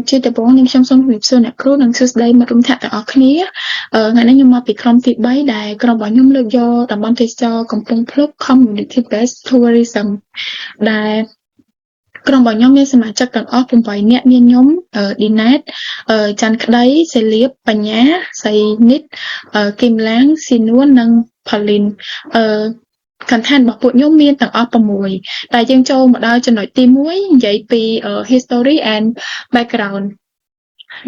ជាដំបូងនាងខ្ញុំសូមជម្រាបសួរអ្នកគ្រូនិងសួស្តីមិត្តរួមថ្នាក់ទាំងអស់គ្នាថ្ងៃនេះខ្ញុំមកពីក្រុមទី3ដែលក្រុមរបស់ខ្ញុំលើកយកតំបន់ទេសចរកំពង់ភ្លុក Community Based Tourism ដែលក្រុមរបស់ខ្ញុំមានសមាជិកទាំងអស់8នាក់មានខ្ញុំឌីណេតច័ន្ទក្តីសេលៀបបញ្ញាសៃនិតគឹមឡាងស៊ីនួននិងផាលីនcontent របស់ពួកខ្ញុំមានទាំងអស់6តែយើងចូលមកដល់ចំណុចទី1និយាយពី history and background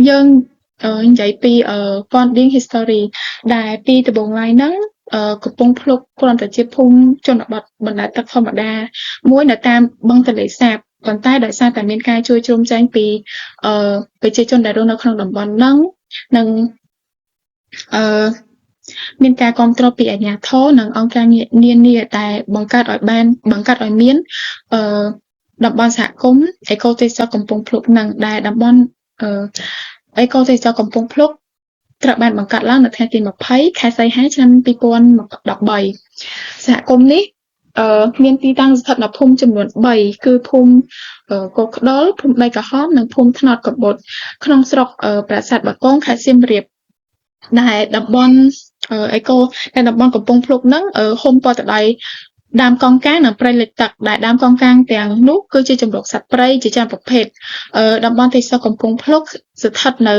យើងនិយាយពី founding history ដែលពីដំបូងឡើយហ្នឹងកំពង់ភ្លុកគ្រាន់តែជាភូមិជនបទបណ្ដែតទឹកធម្មតាមួយនៅតាមបឹងទន្លេសាបប៉ុន្តែដោយសារតែមានការជួយជ្រោមជ្រែងពីប្រជាជនដែលរស់នៅក្នុងតំបន់ហ្នឹងនិងមានការគ្រប់គ្រងពីអាជ្ញាធរនិងអង្គការនានាដែលបង្កើតឲ្យមានតំបន់សហគមន៍អេកូទេសចរកំពង់ភ្លុកនឹងដែលតំបន់អេកូទេសចរកំពង់ភ្លុកត្រូវបានបង្កើតឡើងនៅថ្ងៃទី20ខែសីហាឆ្នាំ2013សហគមន៍នេះមានទីតាំងស្ថិតនៅភូមិចំនួន3គឺភូមិកូក្ដុលភូមិដីក្រហមនិងភូមិថ្នោតកបុតក្នុងស្រុកប្រាសាទបាគងខេត្តសៀមរាបដែលតំបន់អេកូដែលតំបន់កំពង់ភ្លុកហ្នឹងហុំព័ទ្ធដោយដើមកងកាងនិងព្រៃលិចទឹកដែលដើមកងកាងទាំងនោះគឺជាជម្រកសត្វព្រៃជាច្រើនប្រភេទតំបន់ទេសចរកំពង់ភ្លុកស្ថិតនៅ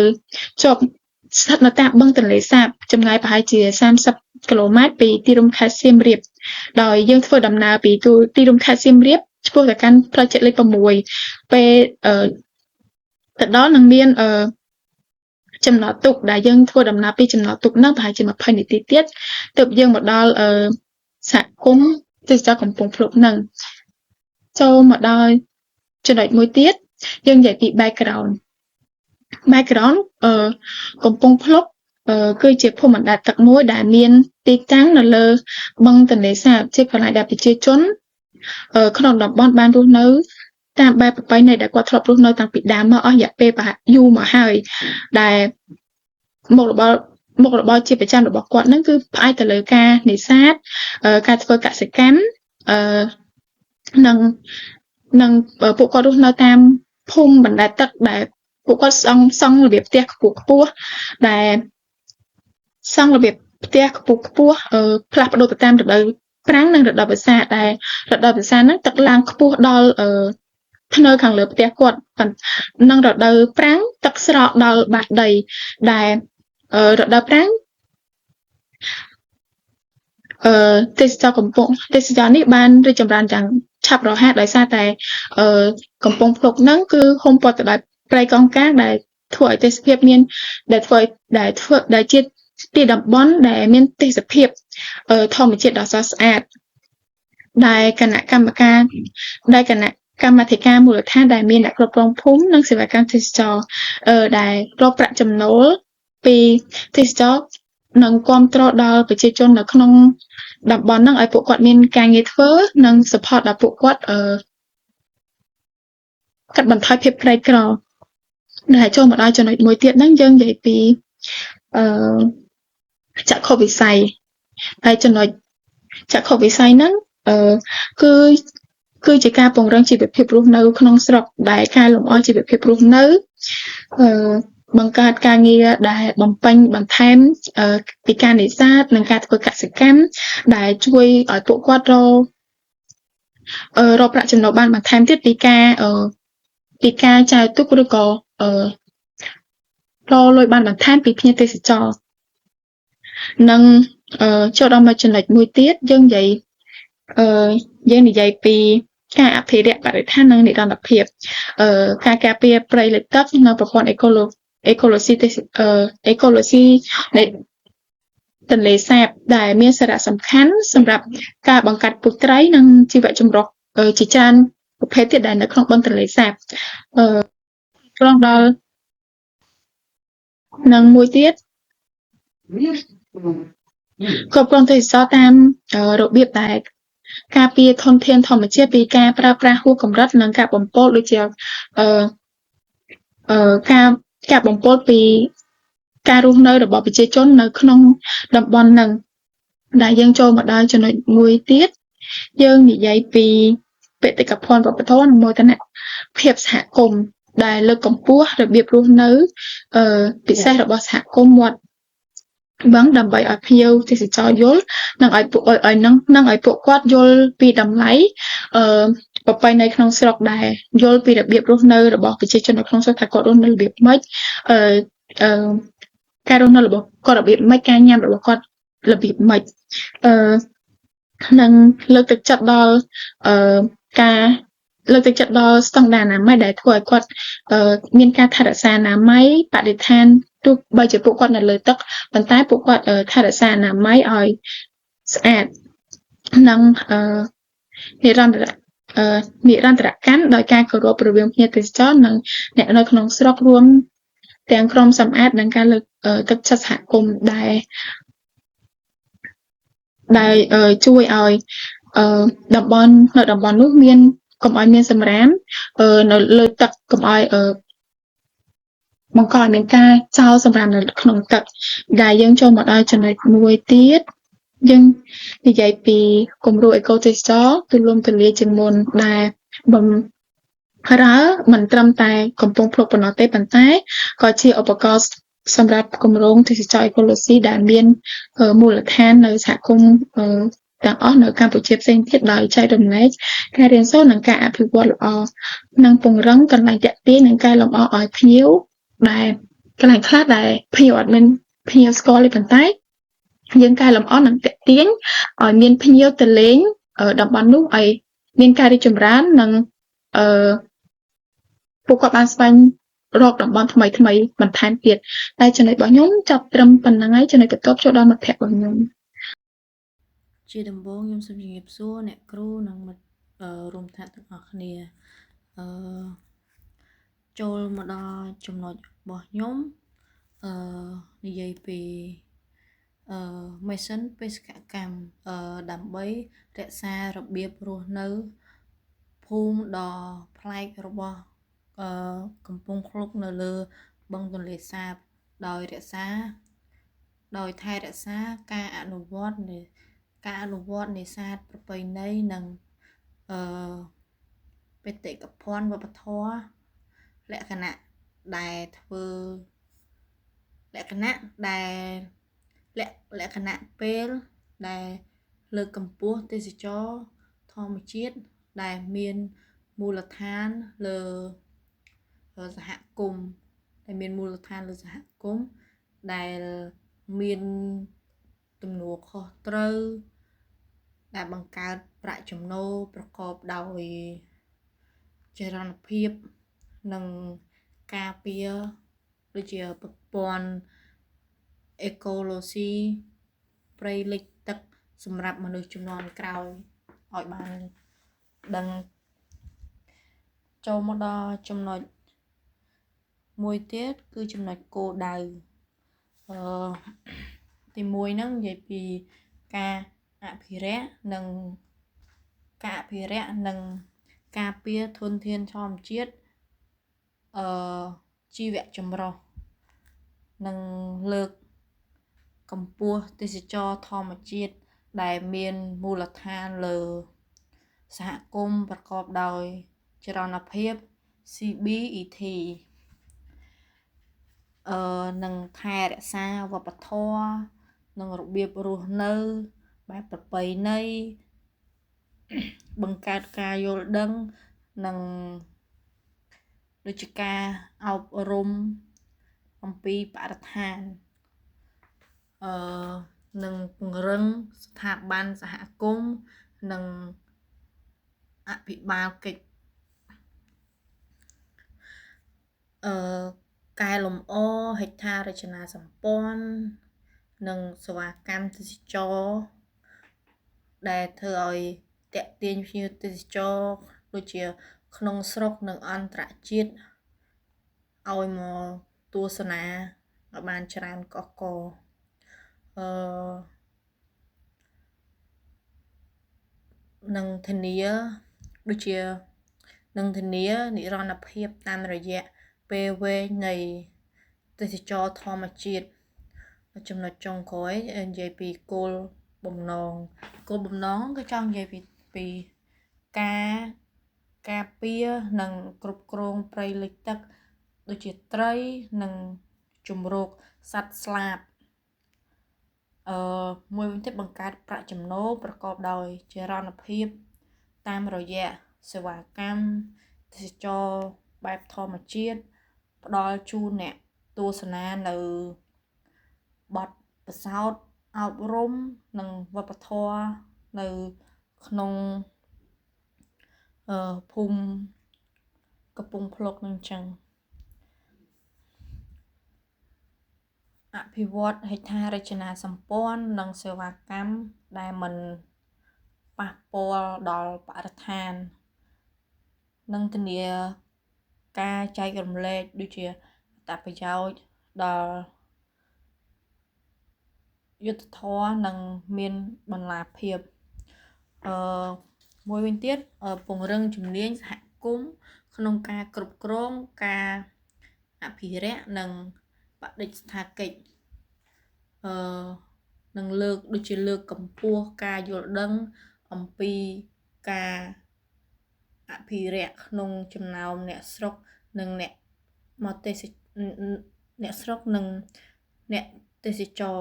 តាមបឹងទន្លេសាបចម្ងាយប្រហែលជា30គីឡូម៉ែត្រពីទីរួមខេត្តសៀមរាបដោយយើងធ្វើដំណើរពីទីរួមខេត្តសៀមរាបឆ្ពោះទៅកាន់ផ្លូវជាតិលេខ6ពេលទៅដល់នឹងមានចំណតទុកដែលយើងធ្វើដំណើរពីចំណតទុកហ្នឹងប្រហែលជា20នាទីទៀតទើបយើងមកដល់សហគមន៍ទេសចរកំពង់ភ្លុកហ្នឹងចូលមកដល់ចំណុចមួយទៀតយើងនិយាយពី background កំពង់ភ្លុកគឺជាភូមិបណ្ដែតទឹកមួយដែលមានទីតាំងនៅលើបឹងទន្លេសាបជាកន្លែងដែលប្រជាជនក្នុងតំបន់បានរស់នៅតាមបែបប្រពៃណីដែលគាត់ធ្លាប់រស់នៅតាំងពីដើមមកអស់រយៈពេលយូរមកហើយដែលមុខរបរជាប្រចាំរបស់គាត់ហ្នឹងគឺផ្អែកទៅលើការនេសាទការធ្វើកសិកម្មនិងពួកគាត់រស់នៅតាមភូមិបណ្ដែតទឹកដែលពួកគាត់សង់របៀបផ្ទះខ្ពស់ដែលសង់របៀបផ្ទះខ្ពស់ផ្លាស់ប្ដូរទៅតាមរដូវប្រាំងនិងរដូវវស្សាដែលរដូវវស្សាហ្នឹងទឹកឡើងខ្ពស់ដល់ធ្នើខាងលើផ្ទះគាត់និងរដូវប្រាំងទឹកស្រកដល់បាតដីដែលរដូវប្រាំងទេសចរនេះបានរីកចម្រើនយ៉ាងឆាប់រហ័សដោយសារតែកំពង់ភ្លុកហ្នឹងគឺហុំព័ទ្ធដោយព្រៃកោងកាងដែលធ្វើឲ្យទេសភាពមានដែលជាទីតំបន់ដែលមានទេសភាពធម្មជាតិដ៏ស្រស់ស្អាតដែលគណៈកម្មាធិការមូលដ្ឋានដែលមានអ្នកគ្រប់គ្រងភូមិនិងសេវាកម្មទេសចរដែលរកប្រាក់ចំណូលពីទេសចរនិងគ្រប់គ្រងដល់ប្រជាជននៅក្នុងតំបន់ហ្នឹងឲ្យពួកគាត់មានការងារធ្វើនិង support ដល់ពួកគាត់កាត់បន្ថយភាពក្រីក្រដែលចូលមកដល់ចំណុចមួយទៀតហ្នឹងយើងនិយាយពីចក្ខុវិស័យហើយចំណុចចក្ខុវិស័យហ្នឹងគឺជាការពង្រឹងជីវភាពរស់នៅក្នុងស្រុកដែលការលំអជីវភាពរស់នៅបង្កើតការងារដែលបំពេញបន្ថែមពីការនេសាទនិងការធ្វើកសិកម្មដែលជួយឲ្យពួកគាត់រកប្រាក់ចំណូលបានបន្ថែមទៀតពីការចែកទុកឬក៏រកលុយបានបន្ថែមពីភ្ញៀវទេសចរនិងចូលដល់មកចំណុចមួយទៀតយើងនិយាយពីការអភិរក្សបរិស្ថាននិងនិរន្តរភាពការការពារព្រៃលិចទឹកនិងប្រព័ន្ធអេកូឡូស៊ីនៃទន្លេសាបដែលមានសារៈសំខាន់សម្រាប់ការបង្កាត់ពូជត្រីនិងជីវៈចម្រុះជាច្រើនប្រភេទទៀតដែលនៅក្នុងបឹងទន្លេសាបត្រង់ដល់និងមួយទៀតគ្រប់គ្រងទេសចរតាមរបៀបដែលការពារធនធានធម្មជាតិពីការប្រើប្រាស់ហួសកម្រិតនិងការបំពុលដូចជាការបំពុលពីការរស់នៅរបស់ប្រជាជននៅក្នុងតំបន់ហ្នឹងដែលយើងចូលមកដល់ចំណុចមួយទៀតយើងនិយាយពីបេតិកភណ្ឌវប្បធម៌និងមោទនភាពសហគមន៍ ដែលលើកកម្ពស់របៀបរស់នៅពិសេសរបស់សហគមន៍វត្តបឹងដើម្បីឲ្យភ្ញៀវទេសចរយល់និងឲ្យពួកគាត់យល់ពីតម្លៃប្រពៃណីក្នុងស្រុកដែរយល់ពីរបៀបរស់នៅរបស់ប្រជាជននៅក្នុងស្រុកថាគាត់រស់នៅរបៀបម៉េចអឺអឺការរស់នៅរបស់គាត់របៀបម៉េចការញ៉ាំរបស់គាត់របៀបម៉េចនិងលើកទឹកចិត្តដល់ការលើកទឹកចិត្តដល់ស្តង់ដារអនាម័យដែលធ្វើឲ្យគាត់មានការថែរក្សាអនាម័យបរិស្ថានទោះបីជាពួកគាត់នៅលើទឹកប៉ុន្តែពួកគាត់ថែរក្សាអនាម័យឲ្យស្អាតនិងនិរន្តរកម្មដោយការគោរពរវាងភ្ញៀវទេសចរនិងអ្នកនៅក្នុងស្រុករួមទាំងក្រុមសម្អាតនិងការលើកទឹកចិត្តសហគមន៍ដែលជួយឲ្យតំបន់នោះមានកុំឲ្យមានសំរាមនៅលើទឹកកុំឲ្យបង្កឲ្យមានការចោលសំរាមនៅក្នុងទឹកដែលយើងចូលមកដល់ចំណុចមួយទៀតយើងនិយាយពីគំរូអេកូទេសចរទូលំទូលាយជាងមុនដែលបំរើមិនត្រឹមតែកំពុងភ្លុកប៉ុណ្ណោះទេប៉ុន្តែក៏ជាឧបករណ៍សម្រាប់គម្រោងទេសចរអេកូឡូស៊ីដែលមានមូលដ្ឋាននៅសហគមន៍ទាំងអស់នៅកម្ពុជាផ្សេងទៀតដោយចែករំលែកការរៀនសូត្រនិងការអភិវឌ្ឍល្អនិងពង្រឹងកន្លែងទាក់ទាញនិងកែលម្អឲ្យភ្ញៀវដែលកន្លែងខ្លះដែលភ្ញៀវអត់មានភ្ញៀវស្គាល់ទេប៉ុន្តែយើងកែលម្អនិងទាក់ទាញឲ្យមានភ្ញៀវទៅលេងតំបន់នោះឲ្យមានការរីកចម្រើននិងពួកគាត់បានស្វែងរកតំបន់ថ្មីបន្ថែមទៀតតែចំណុចរបស់ខ្ញុំចាប់ត្រឹមប៉ុណ្្នឹងហើយចំណុចបន្ទាប់ចូលដល់មិត្តភក្តិរបស់ខ្ញុំជាដំបូងខ្ញុំសូមជម្រាបសួរអ្នកគ្រូនិងមិត្តរួមថ្នាក់ទាំងអស់គ្នាចូលមកដល់ចំណុចរបស់ខ្ញុំនិយាយពីម៉ាស៊ីនបេសកកម្មដើម្បីរក្សារបៀបរស់នៅភូមិដ៏ប្លែករបស់កំពង់ឃ្លុកនៅលើបឹងទន្លេសាបដោយថែរក្សាការអនុវត្តនេសាទប្រពៃណីនិងបេតិកភណ្ឌវប្បធម៌លក្ខណៈពេលដែលលើកកម្ពស់ទេសចរធម្មជាតិដែលមានមូលដ្ឋានលើសហគមន៍ដែលមានទំនួលខុសត្រូវដែលបង្កើតប្រាក់ចំណូលប្រកបដោយចីរន្តភាពនិងការពារដូចជាប្រព័ន្ធអេកូឡូស៊ីព្រៃលិចទឹកសម្រាប់មនុស្សជំនាន់ក្រោយឲ្យបានដឹងចូលមកដល់ចំណុចមួយទៀតគឺចំណុចគោលដៅទី1ហ្នឹងនិយាយពីការអភិរក្សនិងការពារធនធានធម្មជាតិជីវៈចម្រុះនិងលើកកម្ពស់ទេសចរធម្មជាតិដែលមានមូលដ្ឋានលើសហគមន៍ប្រកបដោយចរន្តភាព CBET និងថែរក្សាវប្បធម៌និងរបៀបរស់នៅបែបប្រពៃណីបង្កើតការយល់ដឹងនិងដូចជាការអប់រំអំពីបរិស្ថាននិងពង្រឹងស្ថាប័នសហគមន៍និងអភិបាលកិច្ចកែលម្អហេដ្ឋារចនាសម្ព័ន្ធនិងសេវាកម្មទេសចរដែលធ្វើឲ្យទាក់ទាញភ្ញៀវទេសចរដូចជាក្នុងស្រុកនិងអន្តរជាតិឲ្យមកទស្សនាឲ្យបានច្រើនកុះករនិងធានានិរន្តរភាពតាមរយៈពេលវែងនៃទេសចរធម្មជាតិចំណុចចុងក្រោយនិយាយពីគោលបំណងក៏ចង់និយាយពីការ ការពារនិងគ្រប់គ្រងព្រៃលិចទឹកដូចជាត្រីនិងជម្រកសត្វស្លាបមួយវិញទៀតបង្កើតប្រាក់ចំណូលប្រកបដោយចរន្តភាពតាមរយៈសេវាកម្មទេសចរណ៍បែបធម្មជាតិផ្ដល់ជូនអ្នកទស្សនានៅបទពិសោធន៍អប់រំនិងវប្បធម៌នៅក្នុងភូមិកំពង់ភ្លុកនឹងចឹងអភិវឌ្ឍហេដ្ឋារចនាសម្ព័ន្ធនិងសេវាកម្មដែលមិនប៉ះពាល់ដល់បរិស្ថាននិងធានាការចែករំលែកដូចជាអត្ថប្រយោជន៍ដល់យុត្តិធម៌និងមានបន្លាភាពមួយវិញទៀតពង្រឹងជំនាញសហគមន៍ក្នុងការគ្រប់គ្រងការអភិរក្សនិងបដិស្ថាកិច្ចនឹងដូចជាលើកកម្ពស់ការយល់ដឹងអំពីការអភិរក្សក្នុងចំណោមអ្នកស្រុកនិងអ្នកស្រុកនិងអ្នកទេសចរ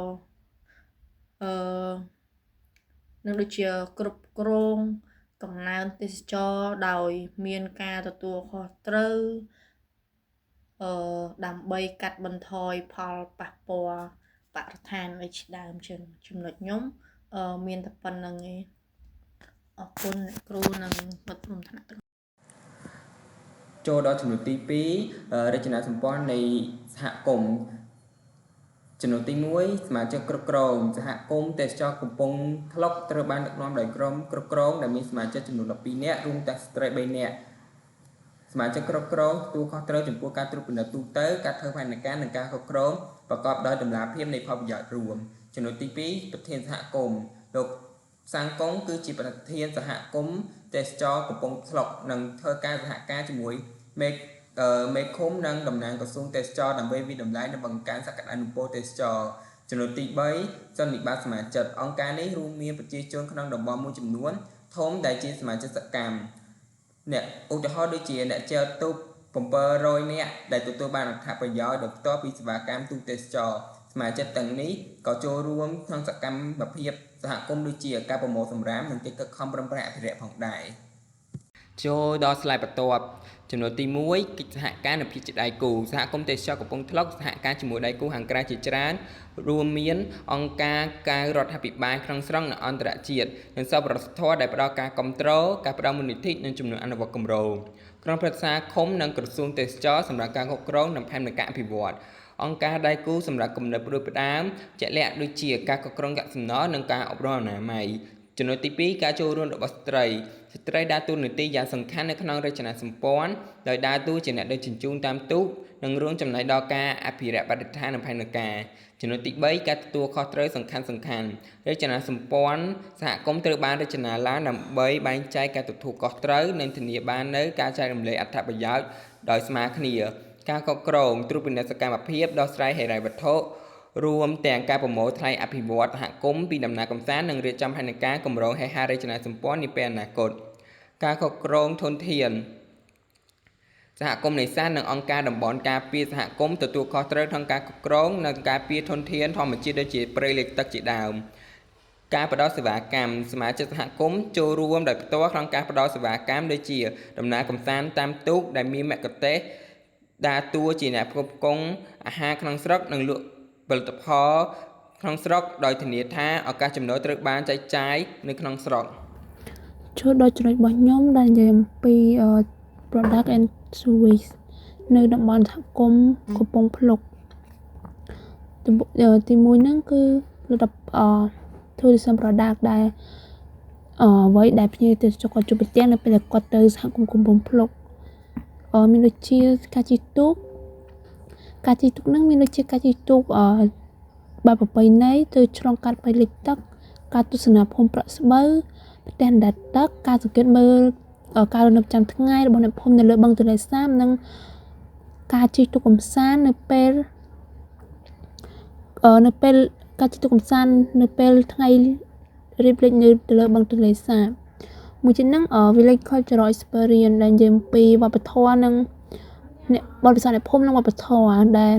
នឹងដូចជាគ្រប់គ្រងកំណើនទេសចរដោយមានការទទួលខុសត្រូវដើម្បីកាត់បន្ថយផលប៉ះពាល់បរិស្ថានឯជាដើមចឹងចំណុចខ្ញុំមានតែប៉ុណ្្នឹងឯងអរគុណអ្នកគ្រូនិងមិត្តរួមថ្នាក់ទាំងចូលដល់ចំណុចទី2រចនាសម្ព័ន្ធនៃសហគមន៍ចំណុចទី1សមាជិកគ្រប់គ្រងសហគមន៍ទេសចរកំពង់ថ្លុកត្រូវបានដឹកនាំដោយក្រុមគ្រប់គ្រងដែលមានសមាជិកចំនួន12នាក់រួមទាំងស្ត្រី3នាក់សមាជិកគ្រប់គ្រងទទួលខុសត្រូវចំពោះការត្រួតពិនិត្យទូទៅការធ្វើផែនការនិងការគ្រប់គ្រងប្រកបដោយតម្លាភាពនៃផលប្រយោជន៍រួមចំណុចទី2ប្រធានសហគមន៍លោកសាំងកុងគឺជាប្រធានសហគមន៍ទេសចរកំពង់ថ្លុកនិងធ្វើការសហការជាមួយមេឃុំនិងតំណាងក្រសួងទេសចរដើម្បីវិដំឡើងនិងបង្កើនសក្តានុពលទេសចរចំណុចទី3សន្និបាតសមាជិកអង្គការនេះរួមមានប្រជាជនក្នុងតំបន់មួយចំនួនធំដែលជាសមាជិកសកម្មអ្នកឧទាហរណ៍ដូចជាអ្នកចែវទូក700នាក់ដែលទទួលបានអត្ថប្រយោជន៍ដោយផ្ទាល់ពីសេវាកម្មទូកទេសចរសមាជិកទាំងនេះក៏ចូលរួមក្នុងសកម្មភាពសហគមន៍ដូចជាការប្រមូលសម្រាមនិងកិច្ចខិតខំប្រឹងប្រែងអភិរក្សផងដែរចូលដល់ស្លាយបន្ទាប់ចំណុចទី1កិច្ចសហការនិងភាពជាដៃគូសហគមន៍ទេសចរកំពង់ថ្លុកសហការជាមួយដៃគូខាងក្រៅជាច្រើនរួមមានអង្គការក្រៅរដ្ឋាភិបាលក្នុងស្រុកនិងអន្តរជាតិនិងសប្បុរសធម៌ដែលផ្ដល់ការគ្រប់គ្រងការផ្ដល់មូលនិធិនិងជំនួយអនុវត្តគម្រោងក្រុមប្រឹក្សាឃុំនិងក្រសួងទេសចរសម្រាប់ការគ្រប់គ្រងនិងផែនការអភិវឌ្ឍអង្គការដៃគូសម្រាប់គំនិតផ្ដួចផ្ដើមជាក់លាក់ដូចជាការគ្រប់គ្រងកាកសំណល់និងការអប់រំអនាម័យចំណុចទី2ការចូលរួមរបស់ស្ត្រីដើរតួនាទីយ៉ាងសំខាន់នៅក្នុងរចនាសម្ព័ន្ធដោយដើរតួជាអ្នកដឹកជញ្ជូនតាមទូកនិងរួមចំណែកដល់ការអភិរក្សបរិស្ថាននិងផែនការចំណុចទី3ការទទួលខុសត្រូវសំខាន់រចនាសម្ព័ន្ធសហគមន៍ត្រូវបានរចនាឡើងដើម្បីបែងចែកការទទួលខុសត្រូវនិងធានាបាននូវការចែករំលែកអត្ថប្រយោជន៍ដោយស្មើគ្នាការគ្រប់គ្រងត្រួតពិនិត្យសកម្មភាពដោះស្រាយហិរញ្ញវត្ថុរួមទាំងការប្រមូលថ្លៃអភិវឌ្ឍសហគមន៍ពីដំណើរកម្សាន្តនិងរៀបចំផែនការគម្រោងហេដ្ឋារចនាសម្ព័ន្ធនាពេលអនាគតការគ្រប់គ្រងធនធានសហគមន៍នេសាទនិងអង្គការតំបន់ការពារសហគមន៍ទទួលខុសត្រូវក្នុងការគ្រប់គ្រងនិងការពារធនធានធម្មជាតិដូចជាព្រៃលិចទឹកជាដើមការផ្ដល់សេវាកម្មសមាជិកសហគមន៍ចូលរួមដោយផ្ទាល់ក្នុងការផ្ដល់សេវាកម្មដូចជាដំណើរកម្សាន្តតាមទូកដែលមានមគ្គុទ្ទេសក៍ដើរតួជាអ្នកផ្គត់ផ្គង់អាហារក្នុងស្រុកនិងលក់ផលិតផលក្នុងស្រុកដោយធានាថាឱកាសចំណូលត្រូវបានចែកចាយនៅក្នុងស្រុកចូលដល់ចំណុចរបស់ខ្ញុំដែលនិយាយអំពី product and service នៅតំបន់សហគមន៍កំពង់ភ្លុកទី1ហ្នឹងគឺtourism product ដែលអ្វីដែលភ្ញៀវទេសចរគាត់ជួបប្រទះនៅពេលដែលគាត់ទៅសហគមន៍កំពង់ភ្លុកមានដូចជាការជិះទូកហ្នឹងមានដូចជាការជិះទូកបែបប្រពៃណីទៅឆ្លងកាត់ព្រៃលិចទឹកការទស្សនាភូមិប្រាក់ស្បូវផ្ទះអណ្ដែតទឹកការសង្កេតមើលការរស់នៅប្រចាំថ្ងៃរបស់អ្នកភូមិនៅលើបឹងទន្លេសាបនិងការជិះទូកកម្សាន្តនៅពេលការជិះទូកកម្សាន្តនៅពេលថ្ងៃរៀបលិចនៅលើបឹងទន្លេសាប មួយទៀតហ្នឹងvillage cultural experience ដែលនិយាយអំពីវប្បធម៌និងអ្នកបរិស័ទអ្នកភូមិនិងវប្បធម៌ដែល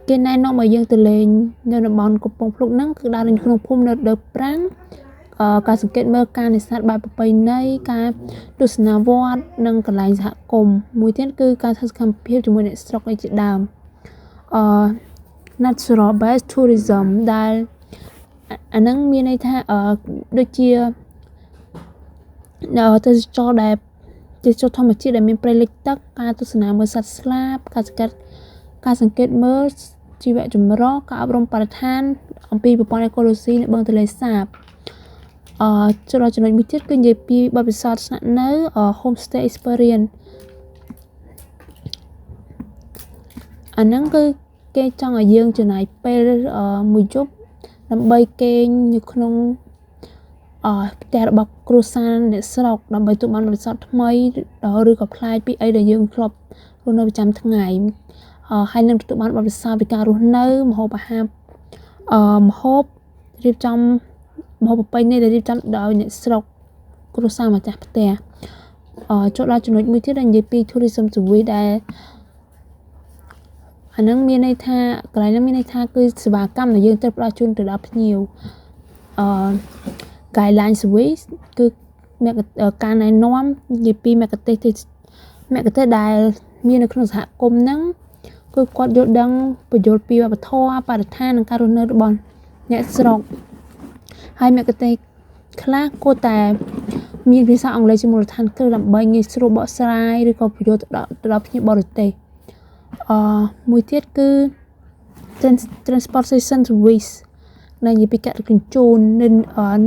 គេណែនាំឲ្យយើងទៅលេងនៅតំបន់កំពង់ភ្លុកហ្នឹងគឺដើរនៅក្នុងភូមិនៅដើមប្រាំងការសង្កេតមើលការនេសាទបែបប្រពៃណីការទស្សនាវត្តនិងកន្លែងសហគមន៍មួយទៀតគឺការធ្វើសកម្មភាពជាមួយអ្នកស្រុកឯជាដើមnatural based tourism ដែលអាហ្នឹងមានន័យថាដូចជាទេសចរដែលទេសចរធម្មជាតិដែលមានព្រៃលិចទឹកការទស្សនាមើលសត្វស្លាបការសង្កេតមើលជីវៈចម្រុះការអប់រំបរិស្ថានអំពីប្រព័ន្ធអេកូឡូស៊ីនៅបឹងទន្លេសាបចំណុចមួយទៀតគឺនិយាយពីបទពិសោធន៍ស្នាក់នៅ homestay experience អាហ្នឹងគឺគេចង់ឲ្យយើងចំណាយពេលមួយយប់ដើម្បីគេងនៅក្នុងផ្ទះរបស់គ្រួសារអ្នកស្រុកដើម្បីទទួលបានបទពិសោធន៍ថ្មីឬក៏ប្លែកពីអីដែលយើងធ្លាប់រស់នៅប្រចាំថ្ងៃហើយនឹងទទួលបានបទពិសោធន៍ពីការរស់នៅម្ហូបអាហារម្ហូបរៀបចំម្ហូបប្រពៃណីដែលរៀបចំដោយអ្នកស្រុកគ្រួសារម្ចាស់ផ្ទះចូលដល់ចំណុចមួយទៀតដែលនិយាយពី tourism service ដែលអានឹងមានន័យថាកន្លែងហ្នឹងមានន័យថាគឺសេវាកម្មដែលយើងត្រូវផ្ដល់ជូនទៅដល់ភ្ញៀវguideline service គឺការណែនាំនិយាយពីមគ្គុទ្ទេសក៍ដែលមាននៅក្នុងសហគមន៍ហ្នឹងគឺគាត់យល់ដឹងពន្យល់ពីវប្បធម៌បរិស្ថាននិងការរស់នៅរបស់អ្នកស្រុកហើយមគ្គុទ្ទេសក៍ខ្លះគួរតែមានភាសាអង់គ្លេសជាមូលដ្ឋានគ្រឹះដើម្បីងាយស្រួលបកស្រាយឬក៏ពន្យល់ទៅដល់ភ្ញៀវបរទេសមួយទៀតគឺ transportation service ដែលនិយាយពីការដឹកជញ្ជូន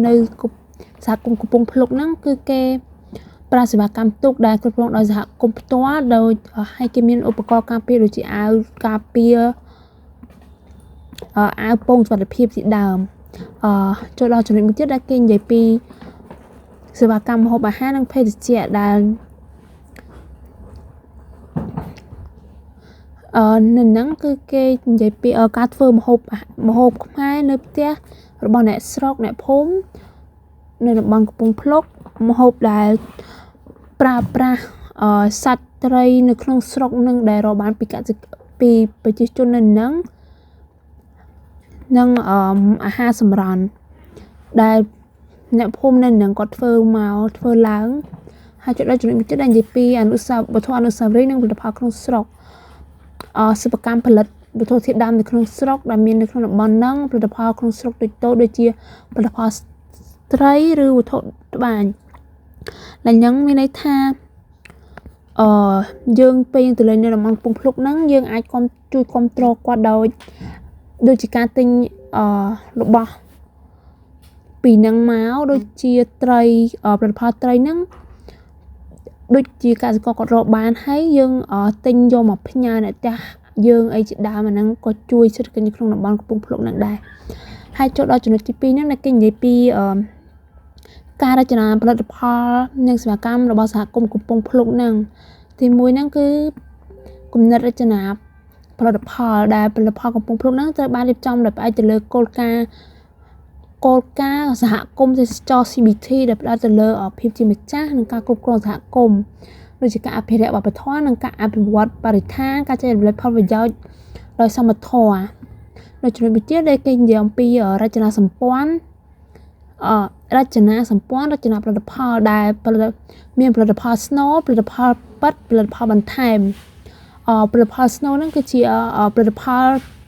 នៅសហគមន៍កំពង់ភ្លុកហ្នឹងគឺគេប្រើសេវាកម្មទូកដែលគ្រប់គ្រងដោយសហគមន៍ផ្ទាល់ដោយឲ្យគេមានឧបករណ៍ការពារដូចជាអាវការពារអាវពោងសុវត្ថិភាពជាដើមចូលដល់ចំណុចមួយទៀតដែលគេនិយាយពីសេវាកម្មម្ហូបអាហារនិងភេសជ្ជៈដែលនៅហ្នឹងគឺគេនិយាយពីការធ្វើម្ហូបខ្មែរនៅផ្ទះរបស់អ្នកស្រុកអ្នកភូមិនៅតំបន់កំពង់ភ្លុកម្ហូបដែលប្រើប្រាស់សាច់ត្រីនៅក្នុងស្រុកនឹងដែលរកបានពីប្រជាជននៅហ្នឹងនិងអាហារសម្រន់ដែលអ្នកភូមិនៅហ្នឹងគាត់ធ្វើឡើងហើយចូលដល់ចំណុចមួយទៀតដែលនិយាយពីវត្ថុអនុស្សាវរីយ៍និងផលិតផលក្នុងស្រុកសិប្បកម្មផលិតវត្ថុធាតុដើមនៅក្នុងស្រុកដែលមាននៅក្នុងតំបន់ហ្នឹងផលិតផលក្នុងស្រុកតូចៗដូចជាផលិតផលត្រីឬវត្ថុត្បាញដែលហ្នឹងមានន័យថាយើងពេលយើងទៅលេងនៅតំបន់កំពង់ភ្លុកហ្នឹងយើងអាចជួយគ្រប់គ្រងគាត់ដូចជាការទិញរបស់ពីហ្នឹងមកដូចជាត្រីផលិតផលត្រីហ្នឹងដូចជាកសិករគាត់រកបានហើយយើងទិញយកមកផ្ញើអ្នកផ្ទះយើងអីជាដើមអាហ្នឹងក៏ជួយសេដ្ឋកិច្ចនៅក្នុងតំបន់កំពង់ភ្លុកហ្នឹងដែរហើយចូលដល់ចំណុចទី2ហ្នឹងដែលគេនិយាយពីការរចនាផលិតផលនិងសេវាកម្មរបស់សហគមន៍កំពង់ភ្លុកហ្នឹងទី1ហ្នឹងគឺគំនិតរចនាផលិតផលដែលផលិតផលកំពង់ភ្លុកហ្នឹងត្រូវបានរៀបចំដោយផ្អែកទៅលើគោលការណ៍សហគមន៍ទេសចរ CBT ដែលផ្ដោតទៅលើភាពជាម្ចាស់និងការគ្រប់គ្រងសហគមន៍ដូចជាការអភិរក្សវប្បធម៌និងការអភិវឌ្ឍបរិស្ថានការចែករំលែកផលប្រយោជន៍ដោយសមធម៌នៅចំណុចវិទ្យាដែលគេនិយាយអំពីរចនាសម្ព័ន្ធរចនាផលិតផលដែលមានផលិតផលស្នូលផលិតផលប៉ិតផលិតផលបន្ថែមផលិតផលស្នូលហ្នឹងគឺជាផលិតផល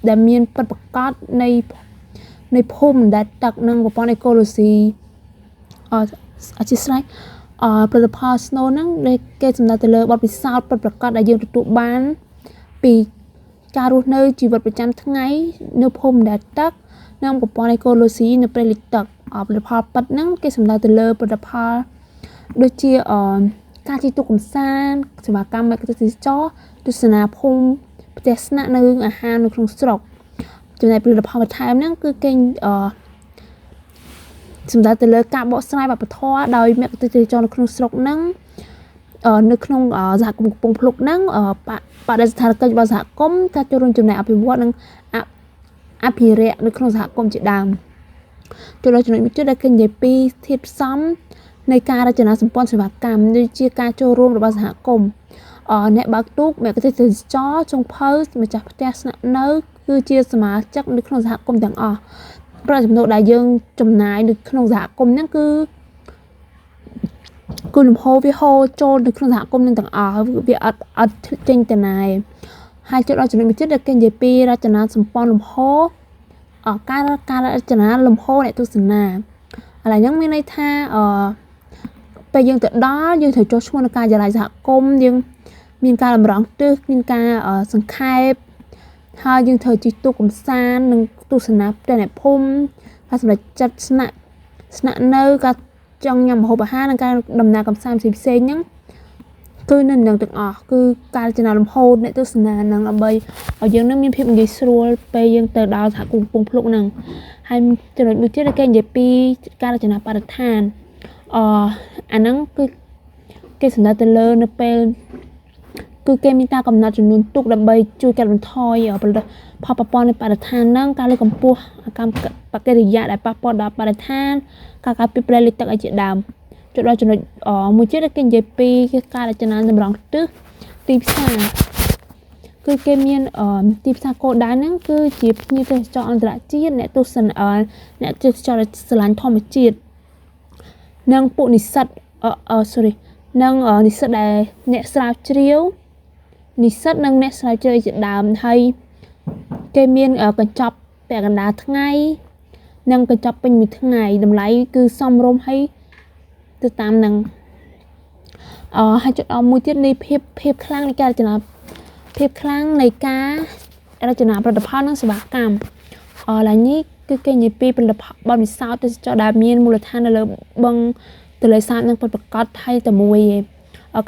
ដែលមានពិតប្រាកដនៃភូមិដែលទឹកនិងប្រព័ន្ធអេកូឡូស៊ីអធិស្ឋានផលិតផលស្នូលហ្នឹងគេសំដៅទៅលើបទពិសោធន៍ពិតប្រាកដដែលយើងទទួលបានពីការរស់នៅជីវិតប្រចាំថ្ងៃនៅភូមិដែលទឹកនិងប្រព័ន្ធអេកូឡូស៊ីនៅព្រៃលិចទឹកផលិតផលប៉ិតហ្នឹងគេសំដៅទៅលើផលិតផលដូចជាការជិះទូកកម្សាន្តសេវាកម្មទេសចរទស្សនាភូមិផ្ទះស្នាក់នៅអាហារនៅក្នុងស្រុកចំណែកផលិតផលបន្ថែមហ្នឹងគឺគេសំដៅទៅលើការបកស្រាយវប្បធម៌ដោយមគ្គុទ្ទេសក៍ទេសចរនៅក្នុងស្រុកហ្នឹងនៅក្នុងសហគមន៍កំពង់ភ្លុកហ្នឹងបដិស្ថានកិច្ចរបស់សហគមន៍ការចូលរួមចំណែកអភិវឌ្ឍនិងអភិរក្សនៅក្នុងសហគមន៍ជាដើមចូលដល់ចំណុចមួយទៀតដែលគេនិយាយពីធាតុផ្សំ នៃការរចនាសម្ព័ន្ធសេវាកម្មដូចជាការចូលរួមរបស់សហគមន៍អ្នកបើកទូកអ្នកទេសចរចុងភៅម្ចាស់ផ្ទះស្នាក់នៅគឺជាសមាជិកនៅក្នុងសហគមន៍ទាំងអស់ប្រាក់ចំណូលដែលយើងចំណាយនៅក្នុងសហគមន៍ហ្នឹងគឺលំហូរវាហូរចូលនៅក្នុងសហគមន៍នឹងទាំងអស់វាអត់ចេញទៅណាយហើយចូលដល់ចំណុចមួយទៀតដែលគេនិយាយពីរចនាសម្ព័ន្ធលំហូរការរចនាលំហូរអ្នកទស្សនាឥឡូវហ្នឹងមានន័យថាពេលយើងទៅដល់យើងត្រូវចុះឈ្មោះនៅការិយាល័យសហគមន៍យើងមានការតម្រង់ទិសមានការសង្ខេបហើយយើងត្រូវជិះទូកកំសាន្តនិងទស្សនាផ្ទះអ្នកភូមិហើយសម្រាប់ចាត់ស្នាក់នៅការចង់ញ៉ាំម្ហូបអាហារនិងការដំណើរកំសាន្តផ្សេងៗហ្នឹងគឺនៅនឹងទាំងអស់គឺការរចនាលំហូរអ្នកទស្សនានឹងដើម្បីឲ្យយើងនឹងមានភាពងាយស្រួលពេលយើងទៅដល់សហគមន៍កំពង់ភ្លុកហ្នឹងហើយចំណុចមួយទៀតគេនិយាយពីការរចនាបរិស្ថានអាហ្នឹងគឺគេសំដៅទៅលើនៅពេលគឺគេមានការកំណត់ចំនួនទូកដើម្បីជួយកាត់បន្ថយផលប៉ះពាល់នៃបរិស្ថានហ្នឹងការលើកកម្ពស់កម្មបកិរិយាដែលប៉ះពាល់ដល់បរិស្ថានការការពារព្រៃលិចទឹកឲ្យជាដើមចូលដល់ចំណុចមួយទៀតគេនិយាយពីការរចនាតម្រង់ទិសទីផ្សារគឺគេមានទីផ្សារគោលដៅហ្នឹងគឺជាភ្ញៀវទេសចរអន្តរជាតិអ្នកទេសចរស្រឡាញ់ធម្មជាតិនិងពួកនិស្សិតនិងនិស្សិតដែលអ្នកស្រាវជ្រាវនិស្សិតនិងអ្នកស្រាវជ្រាវជាដើមហើយគេមានកញ្ចប់ពាក់កណ្ដាលថ្ងៃនិងកញ្ចប់ពេញមួយថ្ងៃតម្លៃគឺសមរម្យហើយទៅតាមនឹងហើយจุดមួយទៀតនៃភាពខ្លាំងនៃការរចនាភាពខ្លាំងនៃការរចនាផលិតផលនិងសេវាកម្មឡើងនេះគឺគេនិយាយពីផលិតផលបទពិសោធន៍ទេសចរដែលមានមូលដ្ឋាននៅលើបឹងទន្លេសាបនិងប្រកបហើយតែមួយ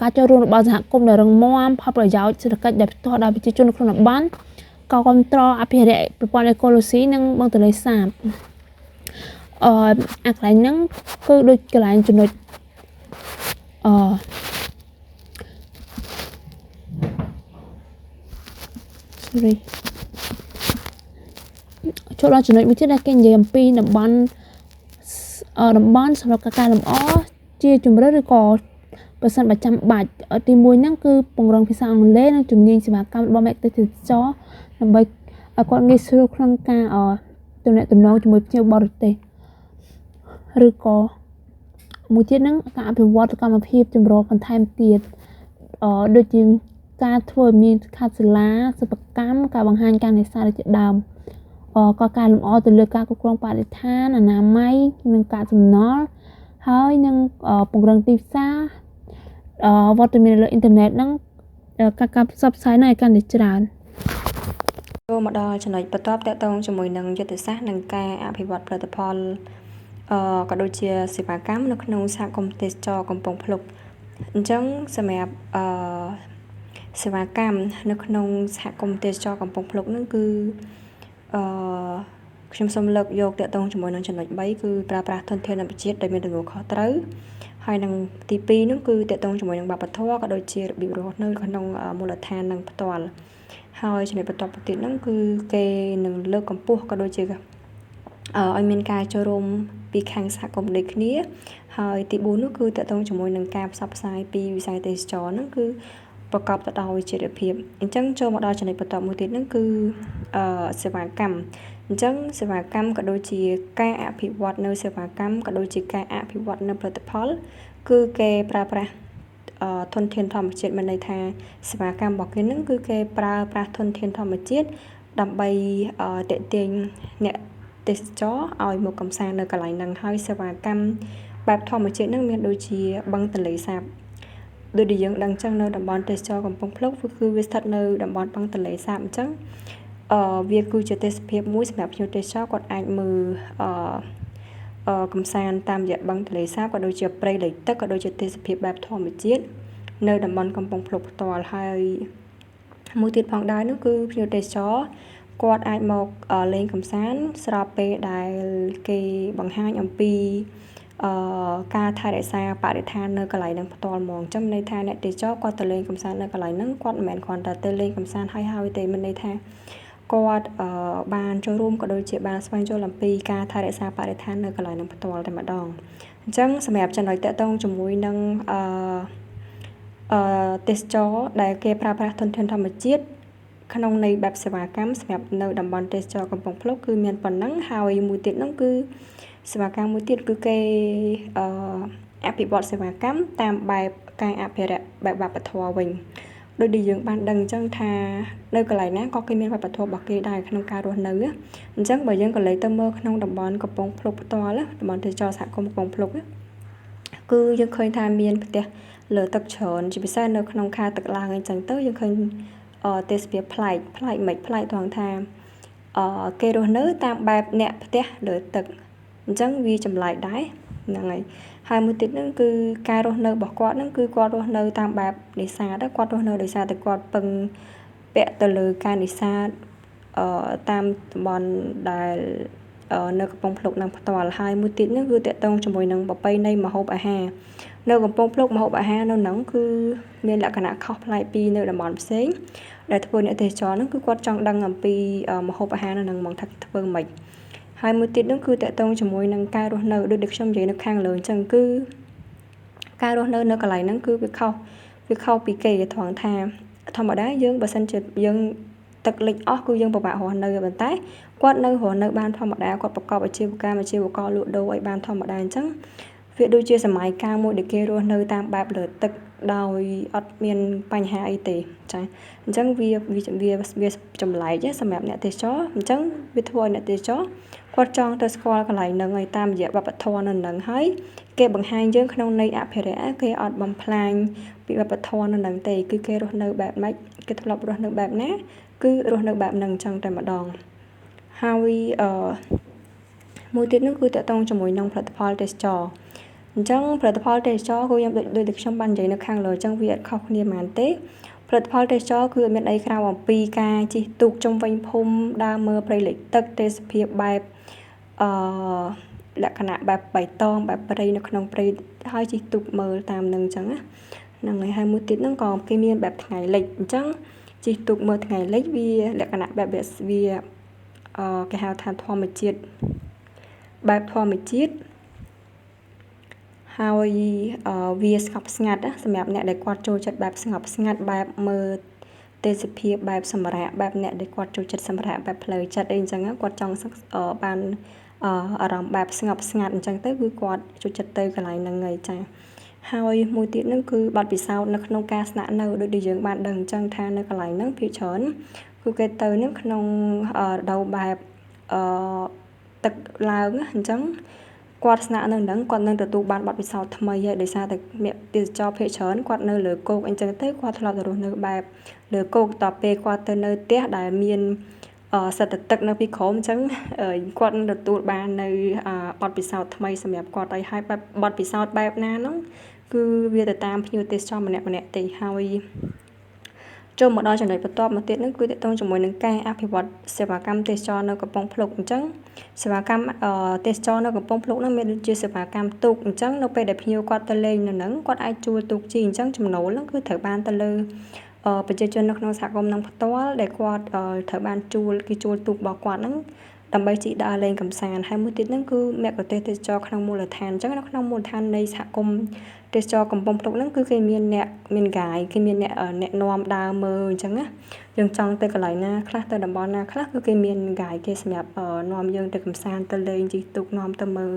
ការចូលរួមរបស់សហគមន៍ដ៏រឹងមាំផលប្រយោជន៍សេដ្ឋកិច្ចដែលផ្ទាល់ដល់ប្រជាជននៅក្នុងតំបន់ក៏គាំទ្រអភិរក្សប្រព័ន្ធអេកូឡូស៊ីនិងបឹងទន្លេសាបអាកន្លែងហ្នឹងគឺដូចកន្លែងចំណុចចូលដល់ចំណុចមួយទៀតដែលគេនិយាយអំពីតំបន់សម្រាប់ការកែលម្អជាជំរឿនឬក៏ប្រសិនបើចាំបាច់ទី1ហ្នឹងគឺពង្រឹងភាសាអង់គ្លេសនិងជំនាញសេវាកម្មរបស់អ្នកទេសចរដើម្បីឲ្យគាត់ងាយស្រួលក្នុងការទំនាក់ទំនងជាមួយភ្ញៀវបរទេសឬក៏មួយទៀតហ្នឹងការអភិវឌ្ឍសកម្មភាពចម្រុះបន្ថែមទៀតដូចជាការធ្វើឲ្យមានខាតសាលាសិប្បកម្មការបង្ហាញការនេសាទជាដើមក៏ការលម្អទៅលើការគ្រប់គ្រងបរិស្ថានអនាម័យនិងការសំណល់ហើយនឹងពង្រឹងទីផ្សារវត្តមានលើអ៊ីនធឺណិតហ្នឹងការផ្សព្វផ្សាយនៅឲ្យកាន់តែច្រើនចូលមកដល់ចំណុចបន្ទាប់ទាក់ទងជាមួយនឹងយុទ្ធសាស្ត្រនិងការអភិវឌ្ឍផលិតផលក៏ដូចជាសេវាកម្មនៅក្នុងសហគមន៍ទេសចរកំពង់ភ្លុកអញ្ចឹងសម្រាប់សេវាកម្មនៅក្នុងសហគមន៍ទេសចរកំពង់ភ្លុកហ្នឹងគឺខ្ញុំសូមលើកយកទាក់ទងជាមួយនឹងចំណុច3គឺប្រើប្រាស់ធនធានធម្មជាតិដែលមានទំនួលខុសត្រូវហើយនឹងទី2នោះគឺទាក់ទងជាមួយនឹងវប្បធម៌ក៏ដូចជារបៀបរស់នៅក្នុងមូលដ្ឋាននឹងផ្ទាល់ហើយចំណុចបន្តទៀតហ្នឹងគឺគេនឹងលើកកម្ពស់ក៏ដូចជាឲ្យមានការចូលរួមពីខាងសហគមន៍ដូចគ្នាហើយទី4នោះគឺទាក់ទងជាមួយនឹងការផ្សព្វផ្សាយពីវិស័យទេសចរហ្នឹងគឺប្រកបទៅដោយវិជ្ជាភាពអញ្ចឹងចូលមកដល់ចំណុចបន្តមួយទៀតហ្នឹងគឺសេវាកម្មអញ្ចឹងសេវាកម្មក៏ដូចជាការអភិវឌ្ឍនៅសេវាកម្មក៏ដូចជាការអភិវឌ្ឍនៅផលិតផលគឺគេប្រើប្រាស់ធនធានធម្មជាតិមានន័យថាសេវាកម្មរបស់គេហ្នឹងគឺគេប្រើប្រាស់ធនធានធម្មជាតិដើម្បីទាក់ទាញអ្នកទេសចរឲ្យមកកំសាន្តនៅកន្លែងហ្នឹងហើយសេវាកម្មបែបធម្មជាតិហ្នឹងមានដូចជាបឹងទន្លេសាបដូចដែលយើងដឹងចឹងនៅតំបន់ទេសចរកំពង់ភ្លុកគឺវាស្ថិតនៅតំបន់បឹងទន្លេសាបអញ្ចឹងវាគឺជាទេសភាពមួយសម្រាប់ភ្ញៀវទេសចរគាត់អាចមើលកំសាន្តតាមរយៈបឹងទន្លេសាបក៏ដូចជាព្រៃលិចទឹកក៏ដូចជាទេសភាពបែបធម្មជាតិនៅតំបន់កំពង់ភ្លុកផ្ទាល់ហើយមួយទៀតផងដែរនោះគឺភ្ញៀវទេសចរគាត់អាចមកលេងកំសាន្តស្របពេលដែលគេបង្ហាញអំពីការថែរក្សាបរិស្ថាននៅកន្លែងហ្នឹងផ្ទាល់ហ្មងចឹងន័យថាអ្នកទេសចរគាត់ទៅលេងកំសាន្តនៅកន្លែងហ្នឹងគាត់មិនមែនគ្រាន់តែទៅលេងកំសាន្តហើយទេមានន័យថា គាត់បានចូលរួមក៏ដូចជាបានស្វែងយល់អំពីការថែរក្សាបរិស្ថាននៅកន្លែងនឹងផ្ទាល់តែម្ដងអញ្ចឹងសម្រាប់ចំណុចតាក់ទងជាមួយនឹងទេសចរដែលគេប្រើប្រាស់ធនធានធម្មជាតិក្នុងនៃបែបសេវាកម្មសម្រាប់នៅតំបន់ទេសចរកំពង់ភ្លុកគឺមានប៉ុណ្ណឹងហើយមួយទៀតនោះគឺសេវាកម្មមួយទៀតគឺគេអភិវឌ្ឍសេវាកម្មតាមបែបការអភិរក្សបែបវប្បធម៌វិញដូចដែលយើងបានដឹងអញ្ចឹងថានៅកន្លែងណាក៏គេមានវប្បធម៌របស់គេដែរក្នុងការរស់នៅអញ្ចឹងបើយើងក៏លេចទៅមើលក្នុងតំបន់កំពង់ភ្លុកផ្ទាល់តំបន់ទេសចរសហគមន៍កំពង់ភ្លុកគឺយើងឃើញថាមានផ្ទះលើទឹកច្រើនជាពិសេសនៅក្នុងខែទឹកឡើងអញ្ចឹងទៅយើងឃើញទេសភាពប្លែកមិនប្លែកត្រង់ថាគេរស់នៅតាមបែបអ្នកផ្ទះលើទឹកអញ្ចឹងវាចម្លែកដែរហ្នឹងហើយហើយមួយទៀតហ្នឹងគឺការរស់នៅរបស់គាត់ហ្នឹងគឺគាត់រស់នៅតាមបែបនេសាទគាត់រស់នៅដោយសារតែគាត់ពឹងពាក់ទៅលើការនេសាទតាមតំបន់ដែលនៅកំពង់ភ្លុកនឹងផ្ទាល់ហើយមួយទៀតហ្នឹងគឺតាក់ទងជាមួយនឹងប្រពៃណីម្ហូបអាហារនៅកំពង់ភ្លុកម្ហូបអាហារនៅហ្នឹងគឺមានលក្ខណៈខុសប្លែកពីនៅតំបន់ផ្សេងដែលធ្វើអ្នកទេសចរហ្នឹងគឺគាត់ចង់ដឹងអំពីម្ហូបអាហារនៅហ្នឹងហ្មងថាធ្វើម៉េចហើយមួយទៀតនោះគឺតាក់ទងជាមួយនឹងការរស់នៅដូចខ្ញុំនិយាយនៅខាងលើអញ្ចឹងគឺការរស់នៅកន្លែងហ្នឹងគឺវាខុសពីគេត្រង់ថាធម្មតាយើងបើសិនជាយើងទឹកលិចអស់គឺយើងពិបាករស់នៅប៉ុន្តែគាត់នៅរស់នៅបានធម្មតាគាត់ប្រកបអាជីវកម្មអាជីវករលក់ដូរឲ្យបានធម្មតាអញ្ចឹងវាដូចជាសម័យកាលមួយដែលគេរស់នៅតាមបែបលើទឹកដោយអត់មានបញ្ហាអីទេចាអញ្ចឹងវាចម្លែកសម្រាប់អ្នកទេសចរអញ្ចឹងវាធ្វើឲ្យអ្នកទេសចរគាត់ចង់ទៅស្គាល់កន្លែងហ្នឹងឲ្យតាមរយៈវប្បធម៌នៅហ្នឹងហើយគេបង្ហាញយើងក្នុងន័យអភិរក្សគេអត់បំផ្លាញពីវប្បធម៌នៅហ្នឹងទេគឺគេរស់នៅបែបម៉េចគេធ្លាប់រស់នៅបែបណាគឺរស់នៅបែបហ្នឹងអញ្ចឹងតែម្ដងហើយមួយទៀតនោះគឺតាក់ទងជាមួយនឹងផលិតផលទេសចរអញ្ចឹងផលិតផលទេសចរគឺខ្ញុំដូចតែខ្ញុំបាននិយាយនៅខាងលើអញ្ចឹងវាអត់ខុសគ្នាប៉ុន្មានទេផលិតផលទេសចរគឺមានអីក្រៅអំពីការជិះទូកជុំវិញភូមិដើរមើលព្រៃលិចទឹកទេសភាពបែបលក្ខណៈបែបបៃតងបែបព្រៃនៅក្នុងព្រៃហើយជិះទូកមើលតាមនឹងអញ្ចឹងណាហ្នឹងហើយមួយទៀតហ្នឹងក៏គេមានបែបថ្ងៃលិចអញ្ចឹងជិះទូកមើលថ្ងៃលិចវាលក្ខណៈបែបវាគេហៅថាធម្មជាតិបែបធម្មជាតិហើយវាស្ងប់ស្ងាត់សម្រាប់អ្នកដែលគាត់ចូលចិត្តបែបស្ងប់ស្ងាត់បែបមើលទេសភាពបែបសម្រាប់បែបអ្នកដែលគាត់ចូលចិត្តសម្រាប់បែបផ្លូវចិត្តអីអញ្ចឹងគាត់ចង់បានអារម្មណ៍បែបស្ងប់ស្ងាត់អញ្ចឹងទៅគឺគាត់ចូលចិត្តទៅកន្លែងហ្នឹងហើយចាហើយមួយទៀតហ្នឹងគឺបទពិសោធន៍នៅក្នុងការស្នាក់នៅដូចដែលយើងបានដឹងអញ្ចឹងថានៅកន្លែងហ្នឹងភាគច្រើនគឺគេទៅនឹងក្នុងរដូវបែបទឹកឡើងអញ្ចឹងគាត់ស្នាក់នៅហ្នឹងគាត់នឹងទទួលបានបទពិសោធន៍ថ្មីហើយដោយសារតែអ្នកទេសចរភាគច្រើនគាត់នៅលើគោកអញ្ចឹងទៅគាត់ធ្លាប់ទៅរស់នៅបែបលើគោកតទៅពេលគាត់ទៅនៅផ្ទះដែលមានសត្វទឹកនៅពីក្រោមអញ្ចឹងគាត់នឹងទទួលបាននៅបទពិសោធន៍ថ្មីសម្រាប់គាត់ហើយបទពិសោធន៍បែបណាហ្នឹងគឺវាទៅតាមភ្ញៀវទេសចរម្នាក់ទេហើយចូលមកដល់ចំណុចបន្ទាប់មកទៀតហ្នឹងគឺទាក់ទងជាមួយនឹងការអភិវឌ្ឍសេវាកម្មទេសចរនៅកំពង់ភ្លុកអញ្ចឹងសេវាកម្មទេសចរនៅកំពង់ភ្លុកហ្នឹងមានដូចជាសេវាកម្មទូកអញ្ចឹងនៅពេលដែលភ្ញៀវគាត់ទៅលេងនៅហ្នឹងគាត់អាចជួលទូកជិះអញ្ចឹងចំណូលហ្នឹងគឺត្រូវបានទៅលើប្រជាជននៅក្នុងសហគមន៍នឹងផ្ទាល់ដែលគាត់ត្រូវបានជួលទូករបស់គាត់ហ្នឹងដើម្បីជិះដើរលេងកម្សាន្តហើយមួយទៀតហ្នឹងគឺមគ្គុទ្ទេសក៍ទេសចរក្នុងមូលដ្ឋានអញ្ចឹងនៅក្នុងមូលដ្ឋាននៃសហគមន៍ទេសចរកំពង់ភ្លុកហ្នឹងគឺគេមានអ្នកមានកាយគេមានអ្នកនាំដើរមើលអញ្ចឹងណាយើងចង់ទៅកន្លែងណាខ្លះទៅតំបន់ណាខ្លះគឺគេមានកាយគេសម្រាប់នាំយើងទៅកម្សាន្តទៅលេងជិះទូកនាំទៅមើល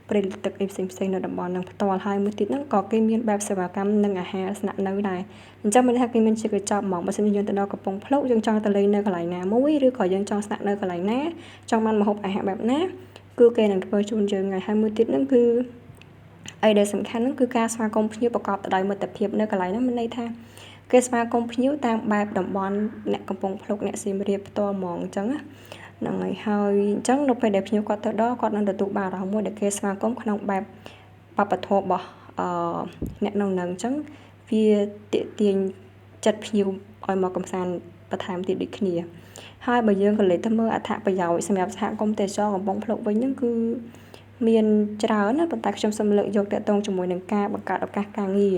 ព្រៃលិចទឹកអីផ្សេងនៅតំបន់ហ្នឹងផ្ទាល់ហើយមួយទៀតហ្នឹងក៏គេមានបែបសេវាកម្មនិងអាហារស្នាក់នៅដែរអញ្ចឹងមានថាគេមានជាកញ្ចប់ហ្មងបើសិនជាយើងទៅដល់កំពង់ភ្លុកយើងចង់ទៅលេងនៅកន្លែងណាមួយឬក៏យើងចង់ស្នាក់នៅកន្លែងណាចង់បានម្ហូបអាហារបែបណាគឺគេនឹងធ្វើជូនយើងហើយមួយទៀតហ្នឹងគឺអីដែលសំខាន់ហ្នឹងគឺការស្វាគមន៍ភ្ញៀវប្រកបដោយមិត្តភាពនៅកន្លែងហ្នឹងមានន័យថាគេស្វាគមន៍ភ្ញៀវតាមបែបតំបន់អ្នកកំពង់ភ្លុកអ្នកសៀមរាបផ្ទាល់ហ្មងអញ្ចឹងហ្នឹងហើយអញ្ចឹងនៅពេលដែលភ្ញៀវគាត់ទៅដល់គាត់នឹងទទួលបានអារម្មណ៍មួយដែលគេស្វាគមន៍ក្នុងបែបវប្បធម៌របស់អ្នកនៅនឹងអញ្ចឹងវាទាក់ទាញចិត្តភ្ញៀវឲ្យមកកំសាន្តបន្ថែមទៀតដូចគ្នាហើយបើយើងក៏លេចទៅមើលអត្ថប្រយោជន៍សម្រាប់សហគមន៍ទេសចរកំពង់ភ្លុកវិញហ្នឹងគឺមានច្រើនណាប៉ុន្តែខ្ញុំសូមលើកយកតាក់ទងជាមួយនឹងការបង្កើតឱកាសការងារ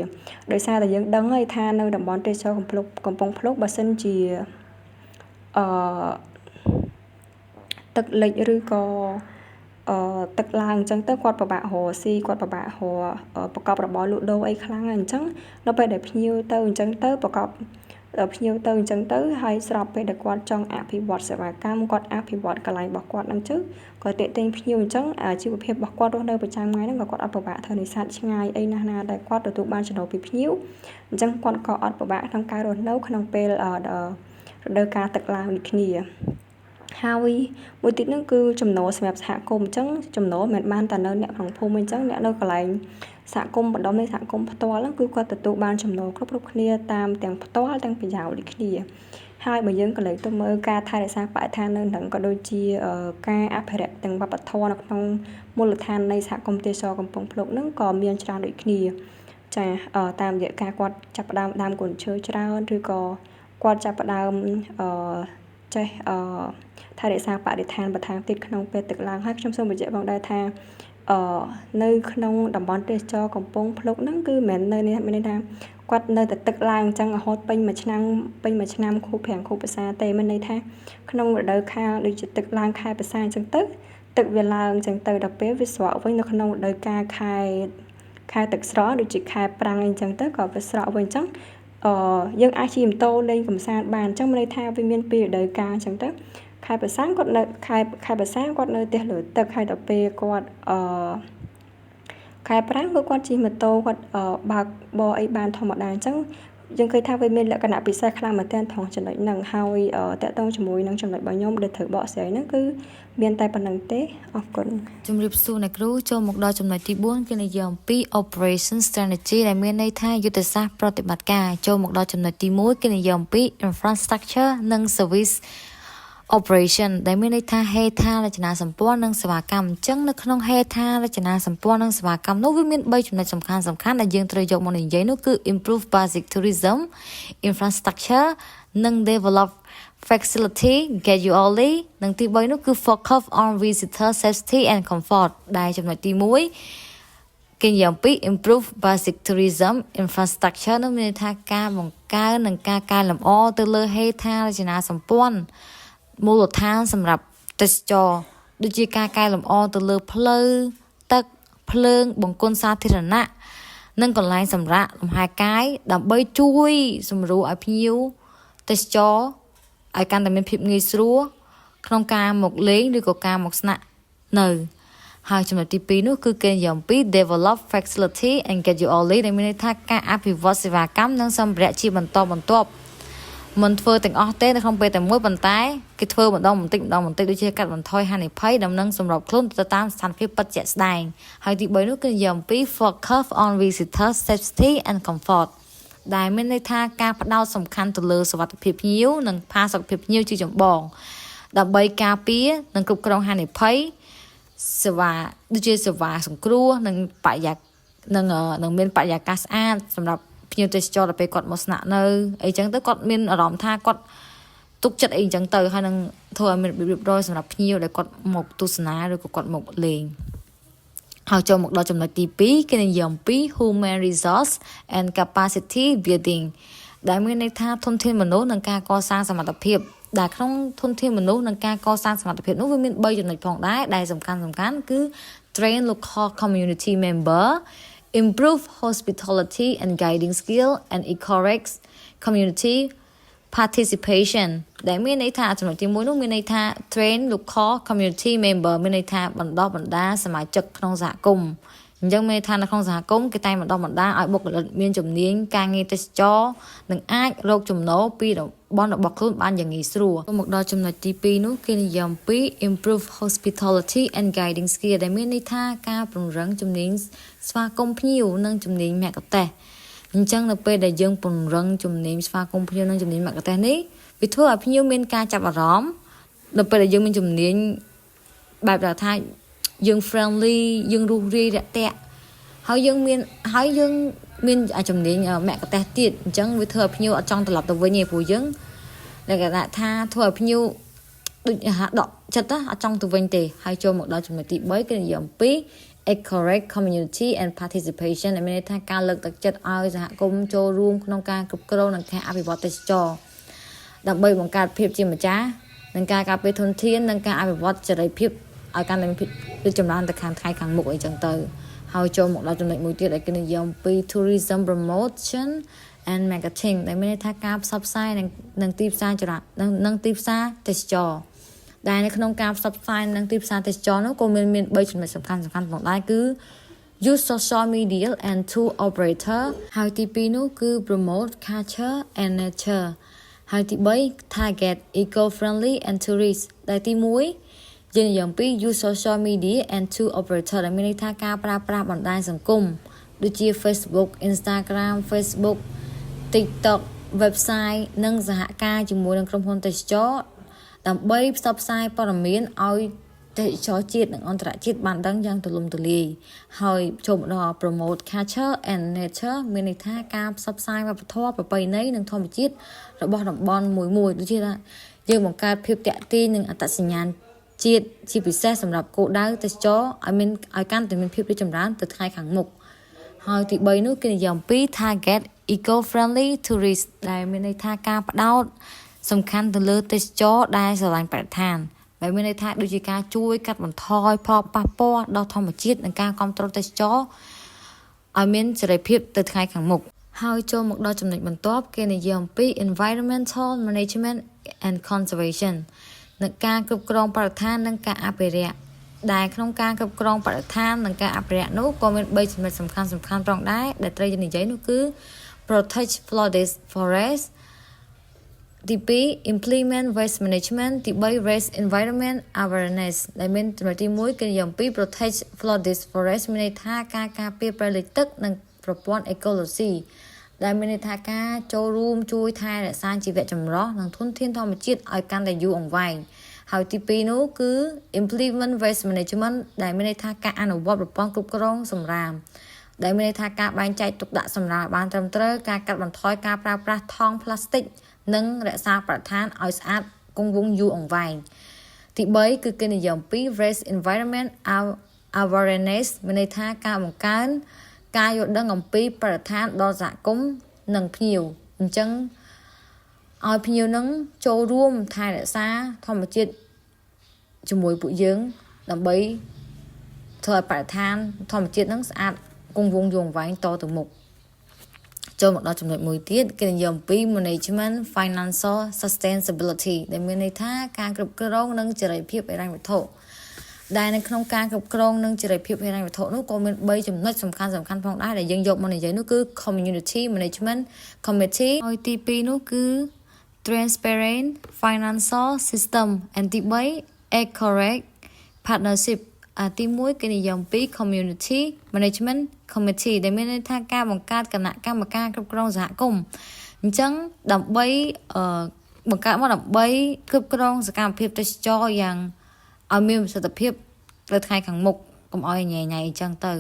ដោយសារតែយើងដឹងហើយថានៅតំបន់ទេសចរកំពង់ភ្លុកបើសិនជា ទឹកលិចឬក៏ទឹកឡើងអញ្ចឹងទៅគាត់ពិបាករកស៊ីគាត់ពិបាករកប្រកបរបរលក់ដូរអីខ្លាំងអញ្ចឹងនៅពេលដែលភ្ញៀវទៅអញ្ចឹងទៅប្រកបភ្ញៀវទៅអញ្ចឹងទៅហើយស្របពេលដែលគាត់ចង់អភិវឌ្ឍសេវាកម្មគាត់អភិវឌ្ឍកន្លែងរបស់គាត់ហ្នឹងទៅក៏ទាក់ទាញភ្ញៀវអញ្ចឹងជីវភាពរបស់គាត់រស់នៅប្រចាំថ្ងៃហ្នឹងក៏គាត់អត់ពិបាកធ្វើនេសាទឆ្ងាយអីណាស់ណាដែលគាត់ទទួលបានចំណូលពីភ្ញៀវអញ្ចឹងគាត់ក៏អត់ពិបាកក្នុងការរស់នៅក្នុងពេលរដូវកាលទឹកឡើងដូចគ្នាហើយមួយទៀតហ្នឹងគឺចំណូលសម្រាប់សហគមន៍អញ្ចឹងចំណូលមិនបានតែនៅអ្នកក្នុងភូមិអញ្ចឹងអ្នកនៅកន្លែងសហគមន៍បណ្ដុំនៃសហគមន៍ផ្ទាល់ហ្នឹងគឺគាត់ទទួលបានចំណូលគ្រប់គ្នាតាមទាំងផ្ទាល់ទាំងប្រយោលដូចគ្នាហើយបើយើងក៏លើកទៅមើលការថែរក្សាបរិស្ថាននៅនឹងក៏ដូចជាការអភិរក្សទាំងវប្បធម៌នៅក្នុងមូលដ្ឋាននៃសហគមន៍ទេសចរកំពង់ភ្លុកហ្នឹងក៏មានច្រើនដូចគ្នាចាតាមរយៈការគាត់ចាប់ផ្ដើមដើមកូនឈើច្រើនឬក៏គាត់ចាប់ផ្ដើមចេះថែរក្សាបរិស្ថានបន្ថែមទៀតក្នុងពេលទឹកឡើងហើយខ្ញុំសូមបញ្ជាក់ផងដែរថានៅក្នុងតំបន់ទេសចរកំពង់ភ្លុកហ្នឹងគឺមិននៅនេះមានន័យថាគាត់នៅតែទឹកឡើងអញ្ចឹងរហូតពេញមួយឆ្នាំខួប5ខួបភាសាទេមានន័យថាក្នុងរដូវកាលដូចជាទឹកឡើងខែភាសាអញ្ចឹងទៅទឹកវាឡើងអញ្ចឹងទៅដល់ពេលវាស្រកវិញនៅក្នុងរដូវកាលខែទឹកស្រកដូចជាខែប្រាំងអីអញ្ចឹងទៅក៏វាស្រកវិញអញ្ចឹងយើងអាចជិះម៉ូតូលេងកម្សាន្តបានអញ្ចឹងមានន័យថាវាមានពីរដូវកាលអញ្ចឹងទៅខែភាសាគាត់នៅខែភាសាគាត់នៅផ្ទះលើទឹកហើយដល់ពេលគាត់ខែប្រាំងគាត់ជិះម៉ូតូគាត់បើកបរអីបានធម្មតាអញ្ចឹងយើងឃើញថាវាមានលក្ខណៈពិសេសខ្លាំងមែនទែនត្រង់ចំណុចហ្នឹងហើយតកតងជាមួយនឹងចំណុចរបស់ខ្ញុំដែលត្រូវបកស្រាយហ្នឹងគឺមានតែប៉ុណ្្នឹងទេអរគុណជំរាបសួរអ្នកគ្រូចូលមកដល់ចំណុចទី4គឺនិយាយអំពី Operation Strategy ដែលមានន័យថាយុទ្ធសាស្ត្រប្រតិបត្តិការចូលមកដល់ចំណុចទី1គឺនិយាយអំពី Infrastructure និង Service Operation ដែលមានន័យថាហេដ្ឋារចនាសម្ព័ន្ធនិងសេវាកម្មអញ្ចឹងនៅក្នុងហេដ្ឋារចនាសម្ព័ន្ធនិងសេវាកម្មនោះវាមាន3ចំណុចសំខាន់ដែលយើងត្រូវយកមកនិយាយនោះគឺ Improve Basic Tourism Infrastructure និង Develop Facility gradually និងទី3នោះគឺ Focus on Visitor Safety and Comfort ដែលចំណុចទី1គេនិយាយអំពី Improve Basic Tourism Infrastructure នោះមានន័យថាការបង្កើននិងការកែលម្អទៅលើហេដ្ឋារចនាសម្ព័ន្ធមូលដ្ឋានសម្រាប់ទេសចរដូចជាការកែលម្អទៅលើផ្លូវទឹកភ្លើងបង្គន់សាធារណៈនិងកន្លែងសម្រាកលំហែកាយដើម្បីជួយសម្រួលឲ្យភ្ញៀវទេសចរឲ្យកាន់តែមានភាពងាយស្រួលក្នុងការមកលេងឬក៏ការមកស្នាក់នៅហើយចំណុចទី2នោះគឺគេនិយាយអំពី develop facility and gradually ដែលមានន័យថាការអភិវឌ្ឍសេវាកម្មនិងសម្ភារៈជាបន្តបន្ទាប់មិនធ្វើទាំងអស់ទេនៅក្នុងពេលតែមួយប៉ុន្តែគេធ្វើម្ដងបន្តិចដូចជាកាត់បន្ថយហានិភ័យដំណឹងសម្របខ្លួនទៅតាមស្ថានភាពពិតជាក់ស្ដែងហើយទី3នោះគឺនិយាយអំពី focus on visitor safety and comfort ដែលមានន័យថាការផ្ដោតសំខាន់ទៅលើសុវត្ថិភាពភ្ញៀវនិងផាសុកភាពភ្ញៀវជាចម្បងដើម្បីការពារនិងគ្រប់គ្រងហានិភ័យសេវាដូចជាសេវាសង្គ្រោះនិងនឹងមានបរិយាកាសស្អាតសម្រាប់ភ្ញៀវទេសចរដល់ពេលគាត់មកស្នាក់នៅអីចឹងទៅគាត់មានអារម្មណ៍ថាគាត់ទុកចិត្តអីចឹងទៅហើយនឹងធ្វើឲ្យមានរបៀបរៀបរយសម្រាប់ភ្ញៀវដែលគាត់មកទស្សនាឬក៏គាត់មកលេងហើយចូលមកដល់ចំណុចទី2គឺនិយាយអំពី Human Resource and Capacity Building ដែលមានន័យថាធនធានមនុស្សនិងការកសាងសមត្ថភាពដែលក្នុងធនធានមនុស្សនិងការកសាងសមត្ថភាពនោះវាមាន3ចំណុចផងដែរដែលសំខាន់គឺ train local community member improve hospitality and guiding skill and encourage community participation ដែលមានន័យថាចំណុចទី1នោះមានន័យថា train local community member មានន័យថាបណ្ដុះបណ្ដាលសមាជិកក្នុងសហគមន៍អញ្ចឹងមានន័យថានៅក្នុងសហគមន៍គេតែបណ្ដុះបណ្ដាលឲ្យបុគ្គលិកមានជំនាញការងារទេសចរនិងអាចរកចំណូលពីតំបន់របស់ខ្លួនបានយ៉ាងងាយស្រួលមកដល់ចំណុចទី2នោះគេនិយាយអំពី improve hospitality and guiding skill ដែលមានន័យថាការពង្រឹងជំនាញស្វាគមន៍ភ្ញៀវនិងជំនាញមគ្គុទ្ទេសក៍អញ្ចឹងនៅពេលដែលយើងពង្រឹងជំនាញស្វាគមន៍ភ្ញៀវនិងជំនាញមគ្គុទ្ទេសក៍នេះវាធ្វើឲ្យភ្ញៀវមានការចាប់អារម្មណ៍នៅពេលដែលយើងមានជំនាញបែបថាយើង friendly យើងរួសរាយរាក់ទាក់ហើយយើងមានជំនាញមគ្គុទ្ទេសក៍ទៀតអញ្ចឹងវាធ្វើឲ្យភ្ញៀវអត់ចង់ត្រឡប់ទៅវិញទេព្រោះយើងលក្ខណៈថាធ្វើឲ្យភ្ញៀវដូចដកចិត្តអត់ចង់ទៅវិញទេហើយចូលមកដល់ចំណុចទី3គឺនិយាយអំពី encourage community and participation ដែលមានន័យថាការលើកទឹកចិត្តឲ្យសហគមន៍ចូលរួមក្នុងការគ្រប់គ្រងនិងការអភិវឌ្ឍទេសចរដើម្បីបង្កើតភាពជាម្ចាស់ នឹងការការពារធនធាននិងការអភិវឌ្ឍសេរីភាពឲ្យកាន់តែមានភាពចម្រើនទៅខាងថ្ងៃខាងមុខអីចឹងទៅហើយចូលមកដល់ចំណុចមួយទៀតដែលគេនិយាយអំពី tourism promotion and marketing ដែលមានន័យថាការផ្សព្វផ្សាយនិងទីផ្សារចរាចរណ៍និងទីផ្សារទេសចរណ៍ដែលនៅក្នុងការផ្សព្វផ្សាយនិងទីផ្សារទេសចរណ៍នោះក៏មាន3ចំណុចសំខាន់ផងដែរគឺ use social media and tour operator ហើយទី2នោះគឺ promote culture and nature ហើយទី3 target eco-friendly and tourist ដែលទី1យើងនិយាយអំពី use social media and tour operator ដែលមានន័យថាការប្រើប្រាស់បណ្ដាញសង្គមដូចជា Facebook Instagram Facebook TikTok website និងសហការជាមួយនឹងក្រុមហ៊ុនទេសចរដើម្បីផ្សព្វផ្សាយព័ត៌មានឲ្យទេសចរជាតិនិងអន្តរជាតិបានដឹងយ៉ាងទូលំទូលាយហើយចូលមកដល់ promote culture and nature មានន័យថាការផ្សព្វផ្សាយវប្បធម៌ប្រពៃណីនិងធម្មជាតិរបស់តំបន់មួយដូចជាថាយើងបង្កើតភាពតាក់ទាញនិងអត្តសញ្ញាណជាតិជាពិសេសសម្រាប់គោលដៅទេសចរឲ្យកាន់តែមានភាពរីកចម្រើនទៅថ្ងៃខាងមុខហើយទី3នោះគេនិយាយអំពី target eco-friendly tourist ដែលមានន័យថាការផ្ដោតសំខាន់ទៅលើទេសចរដែលស្រឡាញ់បរិស្ថានដែលមានន័យថាដូចជាការជួយកាត់បន្ថយផលប៉ះពាល់ដល់ធម្មជាតិនិងការគ្រប់គ្រងទេសចរឲ្យមានសេរីភាពទៅថ្ងៃខាងមុខហើយចូលមកដល់ចំណុចបន្ទាប់គេនិយាយអំពី environmental management and conservation និងការគ្រប់គ្រងបរិស្ថាននិងការអភិរក្សដែលក្នុងការគ្រប់គ្រងបរិស្ថាននិងការអភិរក្សនោះក៏មាន3ចំណុចសំខាន់ផងដែរដែលត្រូវនិយាយនោះគឺ protect flooded forest ទី2 implement waste management ទី3 raise environment awareness ដែលមានចំណុចទី1គឺនិយាយអំពី protect flooded forest មានន័យថាការការពារព្រៃលិចទឹកនិងប្រព័ន្ធ ecology ដែលមានន័យថាការចូលរួមជួយថែរក្សាជីវៈចម្រុះនិងធនធានធម្មជាតិឲ្យកាន់តែយូរអង្វែងហើយទី2នោះគឺ implement waste management ដែលមានន័យថាការអនុវត្តប្រព័ន្ធគ្រប់គ្រងសំរាមដែលមានន័យថាការបែងចែកទុកដាក់សំរាមបានត្រឹមត្រូវការកាត់បន្ថយការប្រើប្រាស់ថង់ប្លាស្ទិកនិងរក្សាបរិស្ថានឲ្យស្អាតគង់វង្សយូរអង្វែងទី3គឺគេនិយាយអំពី raise environment awareness មានន័យថាការបង្កើនការយល់ដឹងអំពីបរិស្ថានដល់សហគមន៍និងភ្ញៀវអញ្ចឹងឲ្យភ្ញៀវនឹងចូលរួមថែរក្សាធម្មជាតិជាមួយពួកយើងដើម្បីធ្វើឲ្យបរិស្ថានធម្មជាតិនឹងស្អាតគង់វង្សយូរអង្វែងតទៅមុខចូលមកដល់ចំណុចមួយទៀតគេនិយាយអំពី management financial sustainability ដែលមានន័យថាការគ្រប់គ្រងនិងចរិយាភាពហិរញ្ញវត្ថុដែលនៅក្នុងការគ្រប់គ្រងនិងចរិយាភាពហិរញ្ញវត្ថុនោះក៏មាន3ចំណុចសំខាន់ផងដែរដែលយើងយកមកនិយាយនោះគឺ community management committee ហើយទី2នោះគឺ transparent financial system and ទី3 correct partnership ទី1គេនិយាយអំពី community management committee ដែលមានន័យថាការបង្កើតគណៈកម្មការគ្រប់គ្រងសហគមន៍អញ្ចឹងដើម្បីបង្កើតមកដើម្បីគ្រប់គ្រងសកម្មភាពទេសចរយ៉ាងឲ្យមានប្រសិទ្ធភាពទៅថ្ងៃខាងមុខកុំឲ្យញ៉ៃអញ្ចឹងទៅ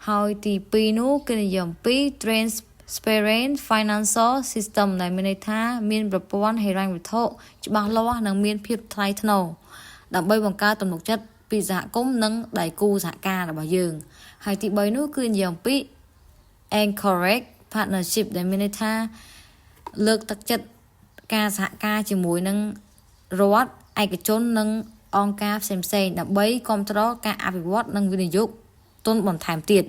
ហើយទី2នោះគេនិយាយអំពី transparent financial system ដែលមានន័យថាមានប្រព័ន្ធហិរញ្ញវត្ថុច្បាស់លាស់និងមានភាពថ្លៃថ្នូរដើម្បីបង្កើតទំនុកចិត្តពីសហគមន៍និងដៃគូសហការរបស់យើងហើយទី3នោះគឺនិយាយអំពី encourage partnership ដែលមានន័យថាលើកទឹកចិត្តការសហការជាមួយនឹងរដ្ឋឯកជននិងអង្គការផ្សេងៗដើម្បីគ្រប់គ្រងការអភិវឌ្ឍនិងវិនិយោគទុនបន្ថែមទៀត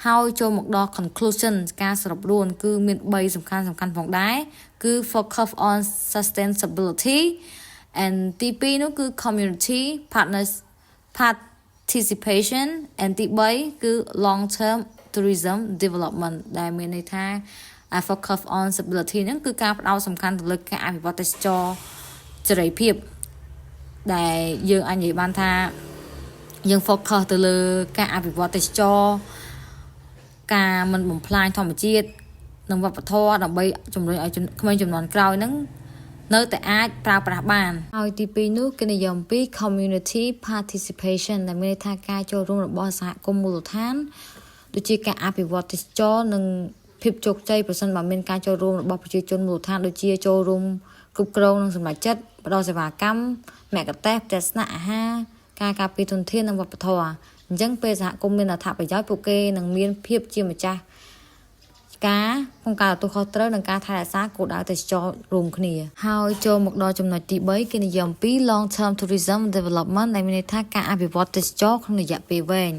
ហើយចូលមកដល់ conclusion ការសរុបរួមគឺមាន3សំខាន់ផងដែរគឺ focus on sustainability and ទី2នោះគឺ community participation and ទី3គឺ long term tourism development ដែលមានន័យថា focus on sustainability ហ្នឹងគឺការផ្ដោតសំខាន់ទៅលើការអភិវឌ្ឍទេសចរសេរីភាពដែលយើងអាចនិយាយបានថាយើង focus ទៅលើការអភិវឌ្ឍទេសចរការមិនបំផ្លាញធម្មជាតិនិងវប្បធម៌ដើម្បីជំរុញឲ្យក្មេងជំនាន់ក្រោយហ្នឹងនៅតែអាចប្រើប្រាស់បានហើយទី2នោះគេនិយាយអំពី community participation ដែលមានន័យថាការចូលរួមរបស់សហគមន៍មូលដ្ឋានដូចជាការអភិវឌ្ឍទេសចរនិងភាពជោគជ័យប្រសិនបើមានការចូលរួមរបស់ប្រជាជនមូលដ្ឋានដូចជាចូលរួមគ្រប់គ្រងនិងសម្រេចចិត្តផ្ដល់សេវាកម្មមគ្គុទ្ទេសក៍ផ្ទះស្នាក់អាហារការការពារធនធាននិងវប្បធម៌អញ្ចឹងពេលសហគមន៍មានអត្ថប្រយោជន៍ពួកគេនឹងមានភាពជាម្ចាស់ ការក្នុងការទទួលខុសត្រូវនិងការថែរក្សាគោលដៅទេសចររួមគ្នាហើយចូលមកដល់ចំណុចទី3គេនិយាយអំពី long term tourism development ដែលមានន័យថាការអភិវឌ្ឍទេសចរក្នុងរយៈពេលវែង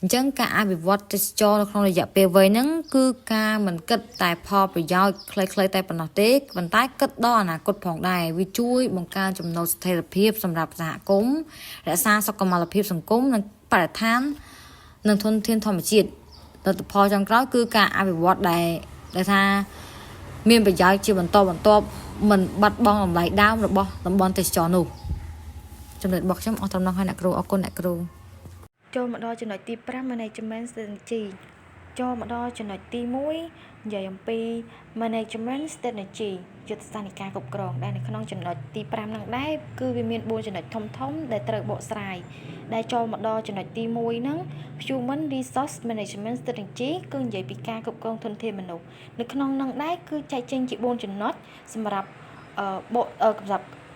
អញ្ចឹងការអភិវឌ្ឍទេសចរនៅក្នុងរយៈពេលវែងហ្នឹងគឺការមិនគិតតែផលប្រយោជន៍ខ្លីៗតែប៉ុណ្ណោះទេប៉ុន្តែគិតដល់អនាគតផងដែរវាជួយបង្កើនចំណូលស្ថិរភាពសម្រាប់សហគមន៍រក្សាសុខុមាលភាពសង្គមនិងបរិស្ថាននិងធនធានធម្មជាតិលទ្ធផលចុងក្រោយគឺការអភិវឌ្ឍដែលថាមានប្រយោជន៍ជាបន្តបន្ទាប់មិនបាត់បង់តម្លៃដើមរបស់តំបន់ទេសចរនោះចំណុចរបស់ខ្ញុំអស់ត្រឹមនោះហើយអ្នកគ្រូអរគុណអ្នកគ្រូចូលមកដល់ចំណុចទី5 management strategy ចូលមកដល់ចំណុចទី1និយាយអំពី management strategy យុទ្ធសាស្ត្រនៃការគ្រប់គ្រងដែលនៅក្នុងចំណុចទី5ហ្នឹងដែរគឺវាមាន4ចំណុចធំៗដែលត្រូវបកស្រាយដែលចូលមកដល់ចំណុចទី1ហ្នឹង human resource management strategy គឺនិយាយពីការគ្រប់គ្រងធនធានមនុស្សនៅក្នុងហ្នឹងដែរគឺចែកចេញជា4ចំណុចសម្រាប់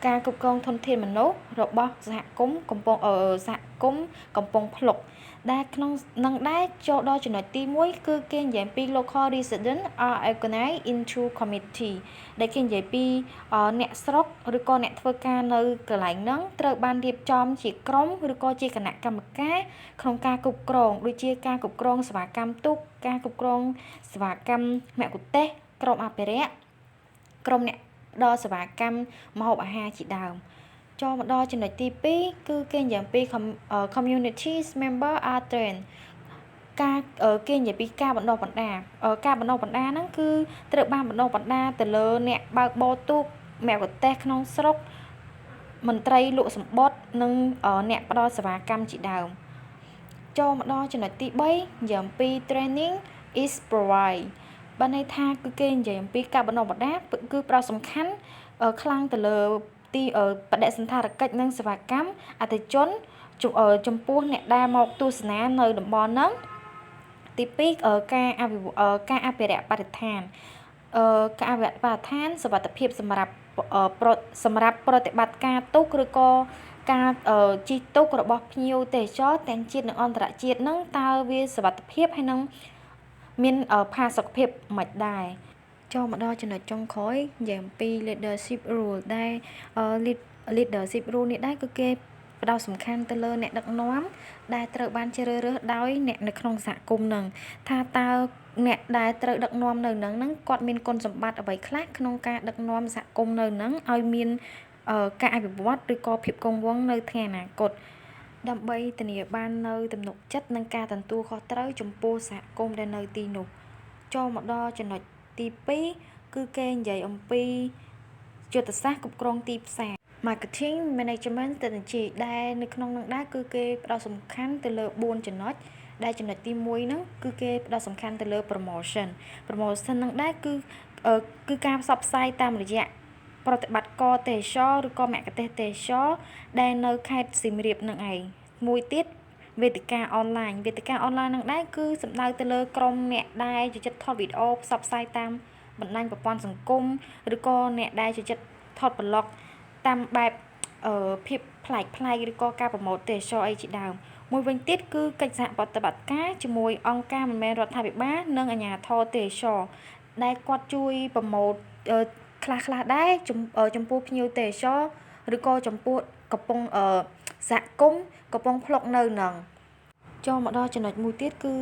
ការគ្រប់គ្រងធនធានមនុស្សរបស់សហគមន៍កំពង់ភ្លុកដែលក្នុងនឹងដែរចូលដល់ចំណុចទី1គឺគេនិយាយពី local resident are organized into committee ដែលគេនិយាយពីអ្នកស្រុកឬក៏អ្នកធ្វើការនៅកន្លែងហ្នឹងត្រូវបានរៀបចំជាក្រុមឬក៏ជាគណៈកម្មការក្នុងការគ្រប់គ្រងដូចជាការគ្រប់គ្រងសេវាកម្មទូកការគ្រប់គ្រងសេវាកម្មមគ្គុទ្ទេសក៍ក្រុមអភិរក្សក្រុមអ្នកដល់សេវាកម្មម្ហូបអាហារជាដើមចូលមកដល់ចំណុចទី2គឺគេនិយាយពី community member are trained ការគេនិយាយពីការបណ្ដុះបណ្ដាលហ្នឹងគឺត្រូវបានបណ្ដុះបណ្ដាលទៅលើអ្នកបើកបរទូកមគ្គុទ្ទេសក៍ក្នុងស្រុកមន្ត្រីលក់សម្បត្តិនិងអ្នកផ្ដល់សេវាកម្មជាដើមចូលមកដល់ចំណុចទី3និយាយអំពី training is provide បានន័យថាគឺគេនិយាយអំពីការបណ្ដុះបណ្ដាលគឺផ្ដោតសំខាន់ខ្លាំងទៅលើទីបដិសណ្ឋារកិច្ចនិងសេវាកម្មអតិថិជនចំពោះអ្នកដែលមកទស្សនានៅតំបន់ហ្នឹងទី2ការអភិរក្សបរិស្ថានសុវត្ថិភាពសម្រាប់ប្រតិបត្តិការទូកឬក៏ការជិះទូករបស់ភ្ញៀវទេសចរទាំងជាតិនិងអន្តរជាតិហ្នឹងតើវាសុវត្ថិភាពហើយនឹងមានផាសុកភាពមិនដែរចូលមកដល់ចំណុចចុងក្រោយនិយាយអំពី leadership rule ដែល leadership rule នេះដែរគឺគេផ្ដោតសំខាន់ទៅលើអ្នកដឹកនាំដែលត្រូវបានជ្រើសរើសដោយអ្នកនៅក្នុងសហគមន៍ហ្នឹងថាតើអ្នកដែលត្រូវដឹកនាំនៅហ្នឹងគាត់មានគុណសម្បត្តិអ្វីខ្លះក្នុងការដឹកនាំសហគមន៍នៅហ្នឹងឲ្យមានការអភិវឌ្ឍឬក៏ភាពគង់វង្សនៅថ្ងៃអនាគតដើម្បីធានាបាននៅទំនុកចិត្តនិងការទទួលខុសត្រូវចំពោះសហគមន៍ដែលនៅទីនោះចូលមកដល់ចំណុចទី2គឺគេនិយាយអំពីយុទ្ធសាស្ត្រគ្រប់គ្រងទីផ្សារ marketing management strategy ដែលនៅក្នុងនោះដែរគឺគេផ្ដោតសំខាន់ទៅលើ4ចំណុចដែលចំណុចទី1ហ្នឹងគឺគេផ្ដោតសំខាន់ទៅលើ promotion ហ្នឹងដែរគឺការផ្សព្វផ្សាយតាមរយៈប្រតិបត្តិការទេសចរឬក៏មគ្គុទ្ទេសក៍ទេសចរដែលនៅខេត្តសៀមរាបនឹងឯងមួយទៀតវេទិកាអនឡាញហ្នឹងដែរគឺសំដៅទៅលើក្រុមអ្នកដែលចូលចិត្តថតវីដេអូផ្សព្វផ្សាយតាមបណ្ដាញប្រព័ន្ធសង្គមឬក៏អ្នកដែលចូលចិត្តថតប្លុកតាមបែបភាពប្លែកៗឬក៏ការប្រម៉ូទទេសចរអីជាដើមមួយវិញទៀតគឺកិច្ចសហប្រតិបត្តិការជាមួយអង្គការមិនមែនរដ្ឋាភិបាលនិងអាជ្ញាធរទេសចរដែលគាត់ជួយប្រម៉ូទខ្លះដែរចំពោះភ្ញៀវទេសចរឬក៏ចំពោះកំពុងសហគមន៍កំពុងភ្លុកនៅនឹងចូលមកដល់ចំណុចមួយទៀតគឺ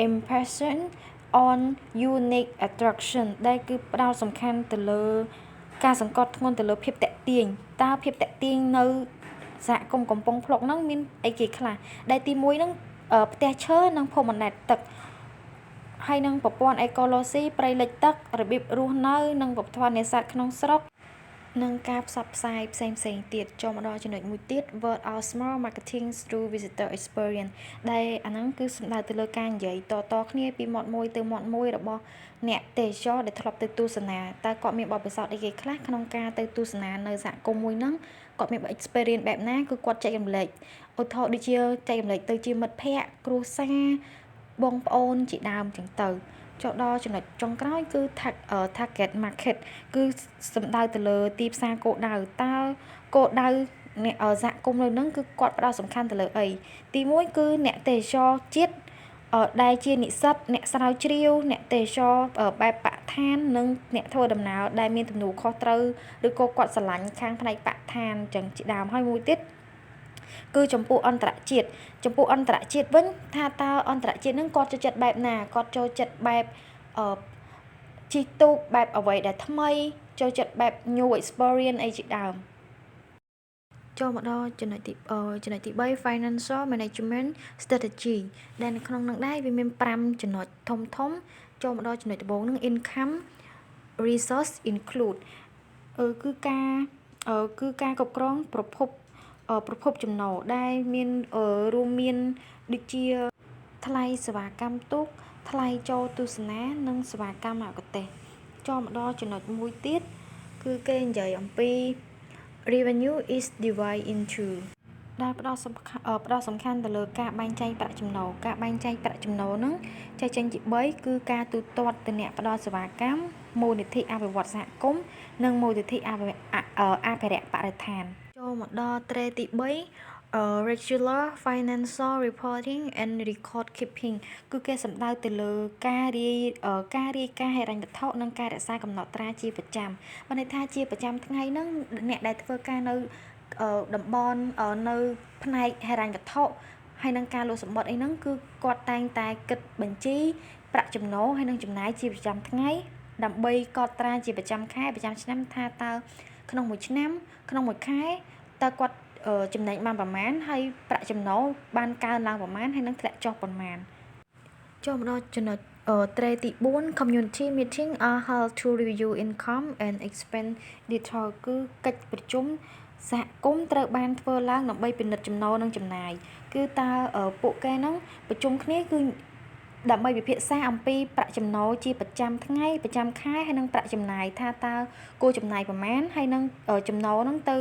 impression on unique attraction ដែលគឺផ្ដោតសំខាន់ទៅលើការសង្កត់ធ្ងន់ទៅលើភាពតាក់ទាញតើភាពតាក់ទាញនៅសហគមន៍កំពង់ភ្លុកហ្នឹងមានអីគេខ្លះដែលទី1ហ្នឹងផ្ទះឈើនិងភូមិបណ្ដែតទឹកហើយនឹងប្រព័ន្ធអេកូឡូស៊ីព្រៃលិចទឹករបៀបរស់នៅនិងវប្បធម៌នេសាទក្នុងស្រុកនិងការផ្សព្វផ្សាយផ្សេងទៀតចូលមកដល់ចំណុចមួយទៀត word of small marketing through visitor experience ដែលអាហ្នឹងគឺសំដៅទៅលើការនិយាយតគ្នាពីមាត់មួយទៅមាត់មួយរបស់អ្នកទេសចរដែលធ្លាប់ទៅទស្សនាតើគាត់មានបទពិសោធន៍អីគេខ្លះក្នុងការទៅទស្សនានៅសហគមន៍មួយហ្នឹងគាត់មាន experience បែបណាគឺគាត់ចែករំលែកឧទាហរណ៍ដូចជាចែករំលែកទៅជាមិត្តភ័ក្តិគ្រួសារបងប្អូនជាដើមចឹងទៅចូលដល់ចំណុចចុងក្រោយគឺ target market គឺសំដៅទៅលើទីផ្សារគោលដៅតើគោលដៅអ្នកសហគមន៍នៅហ្នឹងគឺគាត់ផ្ដោតសំខាន់ទៅលើអីទី1គឺអ្នកទេសចរជាតិ ដែលជានិស្សិតអ្នកស្រាវជ្រាវអ្នកទេសចរបែបបរិស្ថាននិងអ្នកធ្វើដំណើរដែលមានទំនួលខុសត្រូវឬក៏គាត់ស្រឡាញ់ខាងផ្នែកបរិស្ថានចឹងជាដើមហើយមួយទៀតគឺចំពោះអន្តរជាតិវិញថាតើអន្តរជាតិហ្នឹងគាត់ចូលចិត្តបែបណាគាត់ចូលចិត្តបែបជិះទូកបែបអ្វីដែលថ្មីចូលចិត្តបែប new experience អីជាដើមចូលមកដល់ចំណុចទី3 financial management strategy ដែលនៅក្នុងនឹងដែរវាមាន5ចំណុចធំចូលមកដល់ចំណុចដំបូងនឹង income resource include គឺការគ្រប់គ្រងប្រភពចំណូលដែលមានរួមមានដូចជាថ្លៃសេវាកម្មទូកថ្លៃចូលទស្សនានិងសេវាកម្មអកទេសចូលមកដល់ចំណុចមួយទៀតគឺគេនិយាយអំពី revenue is divided into ដែលផ្ដោតសំខាន់ទៅលើការបែងចែកប្រាក់ចំណូលហ្នឹងចែកចេញជា3គឺការទូទាត់ទៅអ្នកផ្ដល់សេវាកម្មមូលនិធិអភិវឌ្ឍសហគមន៍និងមូលនិធិអភិរក្សបរិស្ថានចូលមកដល់ត្រេទី3 regular financial reporting and record keeping គឺគេសំដៅទៅលើការរាយការណ៍ហិរញ្ញវត្ថុនិងការរក្សាកំណត់ត្រាជាប្រចាំបើន័យថាជាប្រចាំថ្ងៃហ្នឹងអ្នកដែលធ្វើការនៅតំបន់នៅផ្នែកហិរញ្ញវត្ថុហើយនឹងការលក់សម្បត្តិអីហ្នឹងគឺគាត់តែងតែគិតបញ្ជីប្រាក់ចំណូលហើយនឹងចំណាយជាប្រចាំថ្ងៃដើម្បីកត់ត្រាជាប្រចាំខែប្រចាំឆ្នាំថាតើក្នុងមួយឆ្នាំក្នុងមួយខែតើគាត់ចំណេញបានប្រមាណហើយប្រាក់ចំណូលបានកើនឡើងប្រមាណហើយនឹងធ្លាក់ចុះប្រមាណចូលមកដល់ចំណុចត្រេទី4 community meeting are held to review income and expenditure គឺកិច្ចប្រជុំសហគមន៍ត្រូវបានធ្វើឡើងដើម្បីពិនិត្យចំណូលនិងចំណាយគឺតើពួកគេហ្នឹងប្រជុំគ្នាគឺដើម្បីពិភាក្សាអំពីប្រាក់ចំណូលជាប្រចាំថ្ងៃប្រចាំខែហើយនិងប្រាក់ចំណាយថាតើគួរចំណាយប្រមាណហើយនឹងចំណូលហ្នឹងទៅ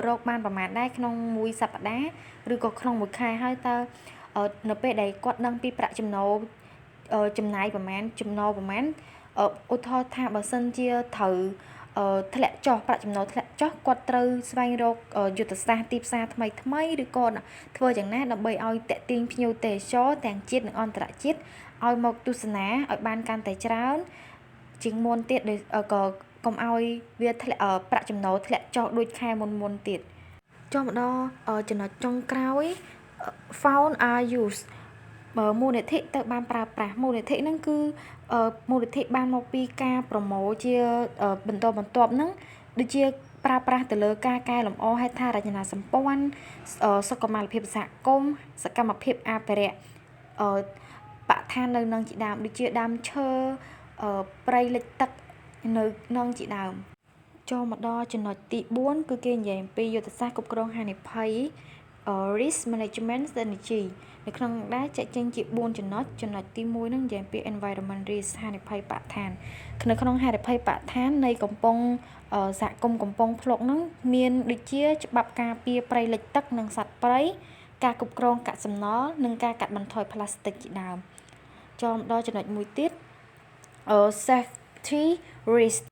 រកបានប្រមាណដែរក្នុងមួយសប្តាហ៍ឬក៏ក្នុងមួយខែហើយតើនៅពេលដែលគាត់ដឹងពីប្រាក់ចំណូលចំណាយប្រមាណចំណូលប្រមាណឧទាហរណ៍ថាបើសិនជាត្រូវធ្លាក់ចុះប្រាក់ចំណូលធ្លាក់ចុះគាត់ត្រូវស្វែងរកយុទ្ធសាស្ត្រទីផ្សារថ្មីឬក៏ធ្វើយ៉ាងណាដើម្បីឲ្យតាក់ទាញភ្ញៀវទេសចរទាំងជាតិនិងអន្តរជាតិឲ្យមកទស្សនាឲ្យបានកាន់តែច្រើនជាងមុនទៀតក៏កុំឲ្យវាធ្លាក់ប្រាក់ចំណូលធ្លាក់ចុះដូចខែមុនទៀតចូលមកដល់ចំណុចចុងក្រោយ found are used មូលនិធិទៅបានប្រើប្រាស់មូលនិធិហ្នឹងគឺមូលនិធិបានមកពីការប្រមូលជាបន្តបន្ទាប់ហ្នឹងដូចជាប្រើប្រាស់ទៅលើការកែលម្អហេដ្ឋារចនាសម្ព័ន្ធសុខុមាលភាពសហគមន៍សកម្មភាពអភិរក្សបរិស្ថាននៅនឹងជាដើមដូចជាដើមឈើព្រៃលិចទឹកនៅនឹងជាដើមចូលមកដល់ចំណុចទី4គឺគេនិយាយអំពីយុទ្ធសាស្ត្រគ្រប់គ្រងហានិភ័យ risk management strategy នៅក្នុងដែរចែកចេញជា4ចំណុចទី1ហ្នឹងនិយាយពី environment risk ហានិភ័យបរិស្ថាននៅក្នុងហានិភ័យបរិស្ថាននៃកំពង់សហគមន៍កំពង់ភ្លុកហ្នឹងមានដូចជាច្បាប់ការពារព្រៃលិចទឹកនិងសត្វព្រៃការគ្រប់គ្រងកាកសំណល់និងការកាត់បន្ថយផ្លាស្ទិកជាដើមចូលមកដល់ចំណុចមួយទៀតsafety risk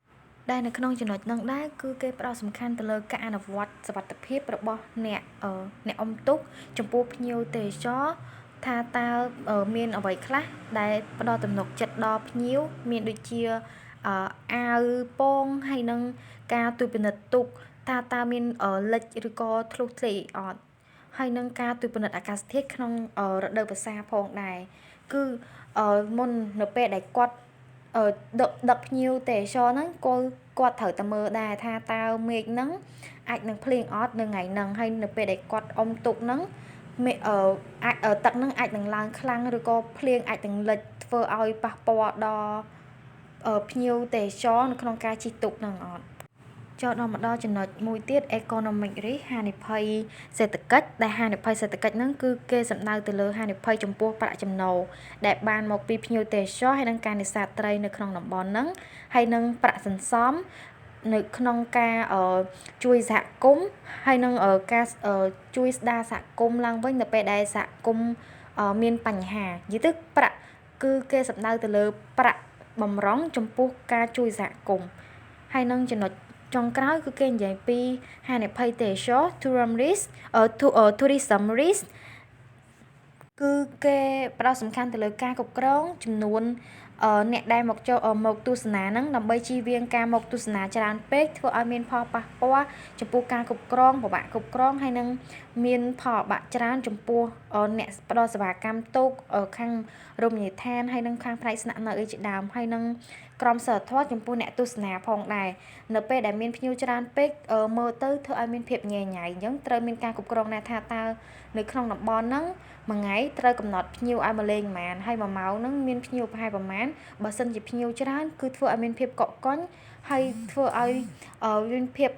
ដែលនៅក្នុងចំណុចហ្នឹងដែរគឺគេផ្ដោតសំខាន់ទៅលើការអនុវត្តសុវត្ថិភាពរបស់អ្នកអុំទូកចំពោះភ្ញៀវទេសចរថាតើមានអ្វីខ្លះដែលផ្ដល់ទំនុកចិត្តដល់ភ្ញៀវមានដូចជាអាវពងហើយនឹងការត្រួតពិនិត្យទូកថាតើមានលិចឬក៏ធ្លុះធ្លាយអត់ហើយនឹងការត្រួតពិនិត្យអាកាសធាតុក្នុងរដូវវស្សាផងដែរគឺមុននៅពេលដែលគាត់ដឹកភ្ញៀវទេសចរហ្នឹងគាត់ត្រូវតែមើលដែរថាតើមេឃហ្នឹងអាចនឹងភ្លៀងអត់នៅថ្ងៃហ្នឹងហើយនៅពេលដែលគាត់អុំទុកហ្នឹងទឹកហ្នឹងអាចនឹងឡើងខ្លាំងឬក៏ភ្លៀងអាចនឹងលិចធ្វើឲ្យប៉ះពាល់ដល់ភ្ញៀវទេសចរនៅក្នុងការជិះទូកហ្នឹងអត់ចូលដល់មកដល់ចំណុចមួយទៀត economic risk ហានិភ័យសេដ្ឋកិច្ចដែលហានិភ័យសេដ្ឋកិច្ចហ្នឹងគឺគេសំដៅទៅលើហានិភ័យចំពោះប្រាក់ចំណូលដែលបានមកពីភ្ញៀវទេសចរហើយនឹងការនេសាទត្រីនៅក្នុងតំបន់ហ្នឹងហើយនឹងប្រាក់សន្សំនៅក្នុងការជួយសហគមន៍ហើយនឹងការជួយស្ដារសហគមន៍ឡើងវិញនៅពេលដែលសហគមន៍មានបញ្ហានិយាយទៅប្រាក់គឺគេសំដៅទៅលើប្រាក់បំរុងចំពោះការជួយសហគមន៍ហើយនឹងចំណុចចុងក្រោយគឺគេនិយាយពីហានិភ័យទេសចរ tourism risk គឺគេផ្ដោតសំខាន់ទៅលើការគ្រប់គ្រងចំនួនអ្នកដែលមកទស្សនាហ្នឹងដើម្បីជៀសវាងការមកទស្សនាច្រើនពេកធ្វើឲ្យមានផលប៉ះពាល់ចំពោះការគ្រប់គ្រងពិបាកគ្រប់គ្រងហើយនឹងមានផលបាក់ច្រើនចំពោះអ្នកផ្ដល់សេវាកម្មទូកខាងរមណីយដ្ឋានហើយនឹងខាងផ្នែកស្នាក់នៅអីជាដើមហើយនឹងក្រមសីលធម៌ចំពោះអ្នកទស្សនាផងដែរនៅពេលដែលមានភ្ញៀវច្រើនពេកមើលទៅធ្វើឲ្យមានភាពញ៉ៃញ៉ៃអញ្ចឹងត្រូវមានការគ្រប់គ្រងណាថាតើនៅក្នុងតំបន់ហ្នឹងមួយថ្ងៃត្រូវកំណត់ភ្ញៀវឲ្យមកលេងប៉ុន្មានហើយមួយម៉ោងហ្នឹងមានភ្ញៀវប្រហែលប្រមាណបើសិនជាភ្ញៀវច្រើនគឺធ្វើឲ្យមានភាពកកកុញហើយធ្វើឲ្យមានភាព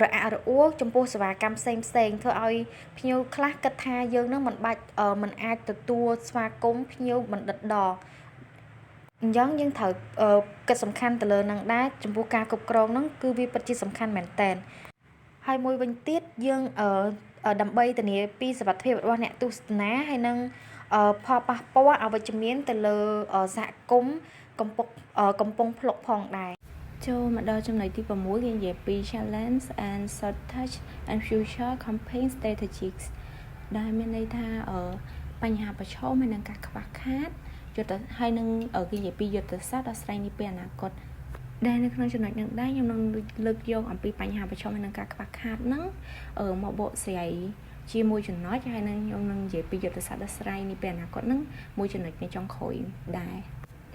រអាក់រអួលចំពោះសេវាកម្មផ្សេងធ្វើឲ្យភ្ញៀវខ្លះគិតថាយើងនឹងមិនអាចទទួលស្វាគមន៍ភ្ញៀវបណ្ឌិតដងអញ្ចឹងយើងត្រូវគិតសំខាន់ទៅលើនឹងដែរចំពោះការគ្រប់គ្រងហ្នឹងគឺវាពិតជាសំខាន់មែនតើហើយមួយវិញទៀតយើងដើម្បីធានាពីសុវត្ថិភាពរបស់អ្នកទស្សនាហើយនឹងផលប៉ះពាល់អវិជ្ជមានទៅលើសហគមន៍កំពុងភ្លុកផងដែរចូលមកដល់ចំណុចទី6គេនិយាយពី challenge and shortage and future campaign strategies ដែលមានន័យថាបញ្ហាប្រឈមហើយនឹងការខ្វះខាតហើយនឹងគេនិយាយពីយុទ្ធសាស្ត្រដោះស្រាយនាពេលអនាគតដែលនៅក្នុងចំណុចនេះដែរខ្ញុំនឹងលើកយកអំពីបញ្ហាប្រឈមហើយនឹងការខ្វះខាតហ្នឹងមកបកស្រាយជាមួយចំណុចហើយនឹងខ្ញុំនឹងនិយាយពីយុទ្ធសាស្ត្រដោះស្រាយនាពេលអនាគតហ្នឹងមួយចំណុចនៅចុងក្រោយដែរ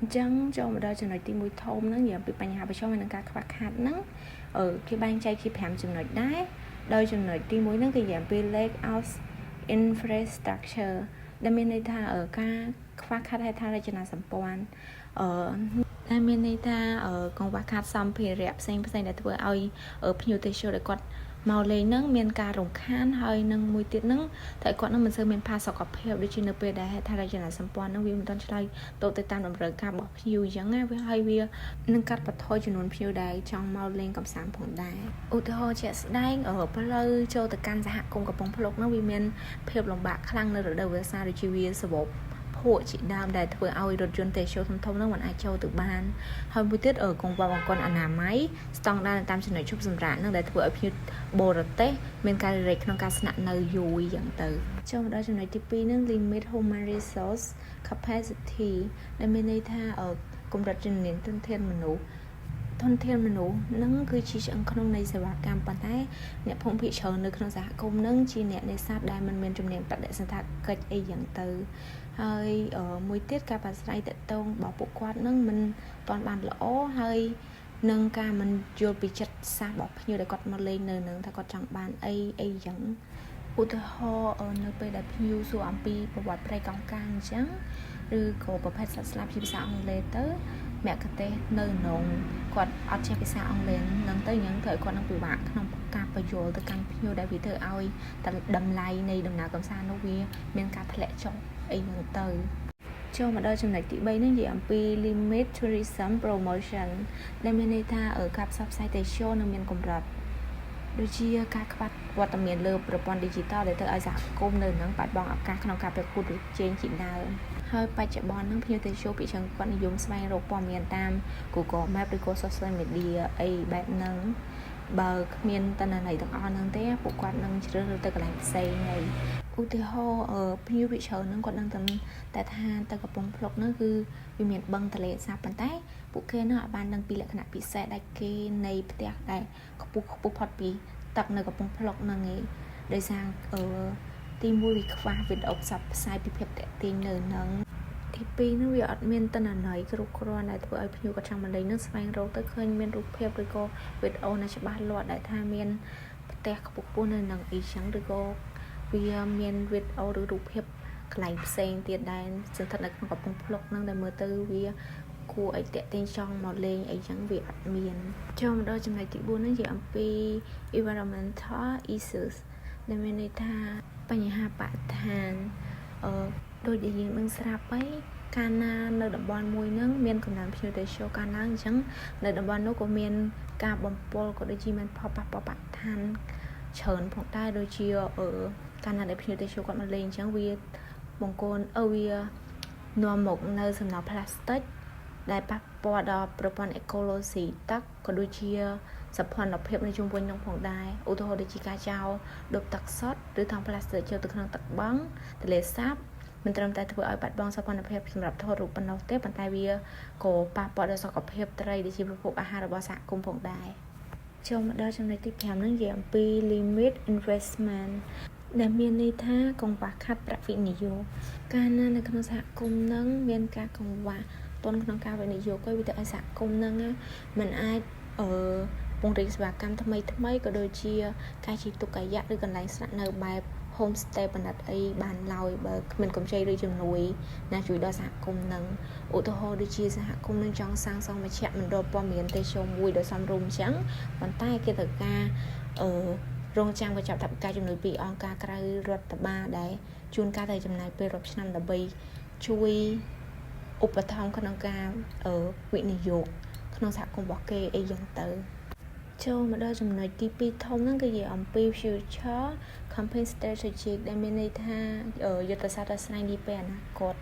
អញ្ចឹងចូលមកដល់ចំណុចទី1ធំហ្នឹងនិយាយពីបញ្ហាប្រឈមហើយនឹងការខ្វះខាតហ្នឹងគេបែងចែកជា5ចំណុចដែរដោយចំណុចទី1ហ្នឹងគេនិយាយពី lack of infrastructure ដែលមានន័យថាការខ្វះខាតហេដ្ឋារចនាសម្ព័ន្ធដែលមានន័យថាកង្វះខាតសម្ភារៈផ្សេងដែលធ្វើឲ្យភ្ញៀវទេសចរដែលគាត់មកលេងហ្នឹងមានការរំខានហើយនឹងមួយទៀតហ្នឹងតែគាត់នឹងមិនសូវមានផាសុកភាពដូចជានៅពេលដែលហេដ្ឋារចនាសម្ព័ន្ធហ្នឹងវាមិនទាន់ឆ្លើយទៅតាមតម្រូវការរបស់ភ្ញៀវអញ្ចឹងណាវានឹងកាត់បន្ថយចំនួនភ្ញៀវដែលចង់មកលេងកម្សាន្តផងដែរឧទាហរណ៍ជាក់ស្ដែងផ្លូវចូលទៅកាន់សហគមន៍កំពង់ភ្លុកហ្នឹងវាមានភាពលំបាកខ្លាំងនៅរដូវវស្សាដូចជាវាសវប់ភក់ជាដើមដែលធ្វើឲ្យរថយន្តទេសចរធំៗហ្នឹងមិនអាចចូលទៅបានហើយមួយទៀតកង្វះបង្គន់អនាម័យស្តង់ដារតាមចំណុចឈប់សម្រាកហ្នឹងដែលធ្វើឲ្យភ្ញៀវបរទេសមានការរែកក្នុងការស្នាក់នៅយូរអញ្ចឹងទៅចូលមកដល់ចំណុចទី2ហ្នឹង limit human resource capacity ដែលមានន័យថាកម្រិតជំនាញធនធានមនុស្សហ្នឹងគឺជាឆ្អឹងខ្នងនៃសេវាកម្មប៉ុន្តែអ្នកភូមិភាគច្រើននៅក្នុងសហគមន៍ហ្នឹងជាអ្នកនេសាទដែលមិនមានជំនាញបដិសណ្ឋាកិច្ចអីយ៉ាងទៅហើយមួយទៀតការប្រាស្រ័យទាក់ទងរបស់ពួកគាត់ហ្នឹងមិនទាន់បានល្អហើយនឹងការមិនយល់ពីចិត្តសាស្ត្ររបស់ភ្ញៀវដែលគាត់មកលេងនៅនឹងថាគាត់ចង់បានអីចឹងឧទាហរណ៍នៅពេលដែលភ្ញៀវសួរអំពីប្រវត្តិព្រៃកោងកាងអញ្ចឹងឬក៏ប្រភេទសត្វស្លាបជាភាសាអង់គ្លេសទៅមគ្គុទ្ទេសក៍នៅក្នុងគាត់អត់ចេះភាសាអង់គ្លេសហ្នឹងទៅអញ្ចឹងធ្វើឲ្យគាត់នឹងពិបាកក្នុងការបញ្យល់ទៅកាន់ភ្ញៀវដែលវាធ្វើឲ្យតម្លៃនៃដំណើរកម្សាន្តនោះវាមានការធ្លាក់ចុះអីហ្នឹងទៅចូលមកដល់ចំណុចទី3នេះនិយាយអំពី limit tourism promotion ដែលមានន័យថាការផ្សព្វផ្សាយទេសចរណ៍នៅមានកម្រិតដូចជាការខ្វះវត្តមានលើប្រព័ន្ធ digital ដែលធ្វើឲ្យសហគមន៍នៅនឹងបាត់បង់ឱកាសក្នុងការប្រកួតប្រជែងជាដើមហើយបច្ចុប្បន្នហ្នឹងភ្ញៀវទេសចរភាគច្រើនគាត់និយមស្វែងរកព័ត៌មានតាម Google Map ឬក៏ social media អីបែបហ្នឹងបើគ្មានតន្ន័យទាំងអស់ហ្នឹងទេពួកគាត់នឹងជ្រើសរើសទៅកន្លែងផ្សេងហើយឧទាហរណ៍ភ្ញៀវភាគច្រើនហ្នឹងគាត់នឹងតែថាទៅកំពង់ភ្លុកហ្នឹងគឺវាមានបឹងទន្លេសាបប៉ុន្តែពួកគេនឹងអាចបានដឹងពីលក្ខណៈពិសេសដែលគេនៃផ្ទះដែលខ្ពស់ផុតពីទឹកនៅកំពង់ភ្លុកហ្នឹងឯងដោយសារទី1វាខ្វះវីដេអូផ្សព្វផ្សាយពីភាពតាក់ទាញនៅហ្នឹងទី2នោះវាអត់មានតន្ន័យគ្រប់គ្រាន់ដែលធ្វើឲ្យភ្ញៀវគាត់ចង់មកលេងនឹងស្វែងរកទៅឃើញមានរូបភាពឬក៏វីដេអូណាច្បាស់លាស់ដែលថាមានផ្ទះខ្ពស់នៅនឹងអីចឹងឬក៏វាមានវីដេអូឬរូបភាពកន្លែងផ្សេងទៀតដែលស្ថិតនៅក្នុងកំពង់ភ្លុកហ្នឹងដែលមើលទៅវាគួរឲ្យតាក់ទាញចង់មកលេងអីចឹងវាអត់មានចូលមកដល់ចំណុចទី4នេះនិយាយអំពី environmental issues ដែលមានន័យថាបញ្ហាបរិស្ថានដូចដែលយើងនឹងស្រាប់ហើយកាលណានៅតំបន់មួយហ្នឹងមានកំណើនភ្ញៀវទេសចរកាលឡើងអញ្ចឹងនៅតំបន់នោះក៏មានការបំពុលក៏ដូចជាមានផលប៉ះពាល់បរិស្ថានច្រើនផងដែរដូចជាកាលណាដែលភ្ញៀវទេសចរគាត់មកលេងអញ្ចឹងវាបង្កវានាំមកនៅសំណល់ផ្លាស្ទិកដែលប៉ះពាល់ដល់ប្រព័ន្ធអេកូឡូស៊ីទឹកក៏ដូចជាសោភ័ណភាពនៅជុំវិញនោះផងដែរឧទាហរណ៍ដូចជាការចោលដុបទឹកសុទ្ធឬថង់ផ្លាស្ទិកចូលទៅក្នុងទឹកបឹងទន្លេសាប មិនត្រឹមតែធ្វើឲ្យបាត់បង់សោភ័ណភាពសម្រាប់ថតរូបប៉ុណ្ណោះទេប៉ុន្តែវាក៏ប៉ះពាល់ដល់សុខភាពត្រីដែលជាប្រភពអាហាររបស់សហគមន៍ផងដែរចូលមកដល់ចំណុចទី5ហ្នឹងនិយាយអំពី limit investment ដែលមានន័យថាកង្វះខាតប្រាក់វិនិយោគកាលណានៅក្នុងសហគមន៍ហ្នឹងមានការកង្វះទុនក្នុងការវិនិយោគក៏វាទៅឲ្យសហគមន៍ហ្នឹងมันអាចពង្រីកសេវាកម្មថ្មីក៏ដូចជាការជិះទូកកាយ៉ាក់ឬកន្លែងស្នាក់នៅបែប homestay បណ្ឌិតអីបានឡើយបើគ្មានកម្ចីឬជំនួយណាជួយដល់សហគមន៍ហ្នឹងឧទាហរណ៍ដូចជាសហគមន៍នឹងចង់សាងសង់មជ្ឈមណ្ឌលព័ត៌មានទេសចរមួយដោយសមរម្យអញ្ចឹងប៉ុន្តែគេត្រូវការរងចាំកញ្ចប់ថវិកាជំនួយពីអង្គការក្រៅរដ្ឋបាលដែលជួនកាលតែចំណាយពេលរាប់ឆ្នាំដើម្បីជួយឧបត្ថម្ភក្នុងការវិនិយោគក្នុងសហគមន៍របស់គេអីយ៉ាងទៅចូលមកដល់ចំណុចទី2ធំហ្នឹងគឺនិយាយអំពី future campaign strategy ដែលមានន័យថាយុទ្ធសាស្ត្រដ៏ស្វែងយល់ពីអនាគត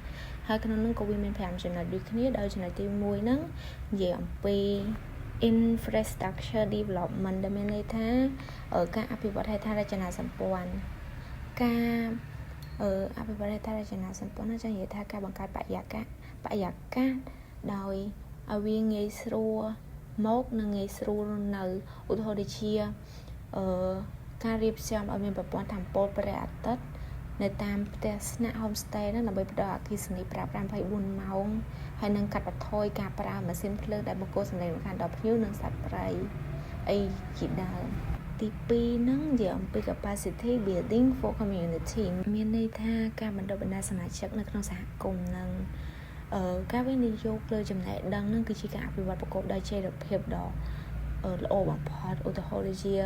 ហើយក្នុងនោះក៏វាមាន5ចំណុចដូចគ្នាដោយចំណុចទី1ហ្នឹងនិយាយអំពី infrastructure development ដែលមានន័យថាការអភិវឌ្ឍហេដ្ឋារចនាសម្ព័ន្ធការអភិវឌ្ឍហេដ្ឋារចនាសម្ព័ន្ធហ្នឹងចង់និយាយថាការបង្កើតបរិយាកាសដោយឲ្យវាងាយស្រួលមកនិងងាយស្រួលនៅឧទាហរណ៍ដូចជាការរៀបចំឲ្យមានប្រព័ន្ធថាមពលព្រះអាទិត្យនៅតាមផ្ទះស្នាក់ homestay ហ្នឹងដើម្បីផ្ដល់អគ្គិសនីប្រើប្រាស់24ម៉ោងហើយនឹងកាត់បន្ថយការប្រើម៉ាស៊ីនភ្លើងដែលបង្កសំឡេងរំខានដល់ភ្ញៀវនិងសត្វព្រៃអីជាដើមទី2ហ្នឹងនិយាយអំពី capacity building for community មានន័យថាការបណ្ដុះបណ្ដាលសមាជិកនៅក្នុងសហគមន៍ហ្នឹងការវិនិយោគលើចំណេះដឹងហ្នឹងគឺជាការអភិវឌ្ឍប្រកបដោយចីរភាពដ៏ល្អបំផុតឧទាហរណ៍ដូចជា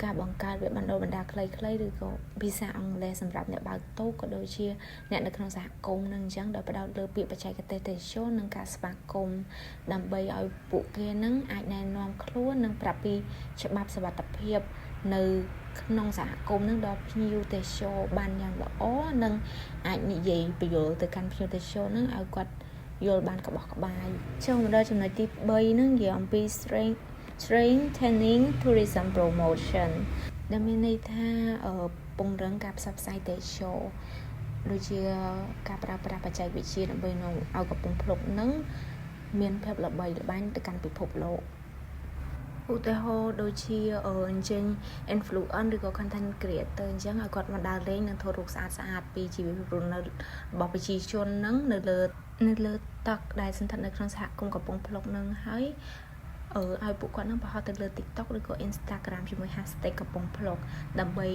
ការបង្កើតវគ្គបណ្ដុះបណ្ដាលខ្លីៗឬក៏ភាសាអង់គ្លេសសម្រាប់អ្នកបើកតូបក៏ដូចជាអ្នកនៅក្នុងសហគមន៍ហ្នឹងអញ្ចឹងដោយផ្ដោតលើពាក្យបច្ចេកទេសទេសចរនិងការស្វាគមន៍ដើម្បីឲ្យពួកគេហ្នឹងអាចណែនាំខ្លួននិងប្រាប់ពីច្បាប់សុវត្ថិភាពនៅក្នុងសហគមន៍នឹងដល់ភ្ញៀវទេសចរបានយ៉ាងល្អនិងអាចនិយាយពយល់ទៅកាន់ភ្ញៀវទេសចរនឹងឲ្យគាត់យល់បានក្បោះក្បាយចូលមកដល់ចំណុចទី3នឹងនិយាយអំពី strengthening tourism promotion ដែលមានន័យថាពង្រឹងការផ្សព្វផ្សាយទេសចរដូចជាការប្រើប្រាស់បច្ចេកវិទ្យាដើម្បីនាំឲ្យកំពង់ភ្លុកនឹងមានភាពល្បីល្បាញទៅកាន់ពិភពលោកឧទាហរណ៍ដូចជាអញ្ចឹង influencer ឬក៏ content creator អញ្ចឹងឲ្យគាត់មកដើរលេងនិងថតរូបស្អាតៗពីជីវភាពរស់នៅរបស់ប្រជាជនហ្នឹងនៅលើទឹកដែលសន្តិដ្ឋាននៅក្នុងសហគមន៍កំពង់ភ្លុកហ្នឹងហើយឲ្យពួកគាត់នឹងបង្ហោះទៅលើ TikTok ឬក៏ Instagram ជាមួយ hashtag កំពង់ភ្លុកដើម្បី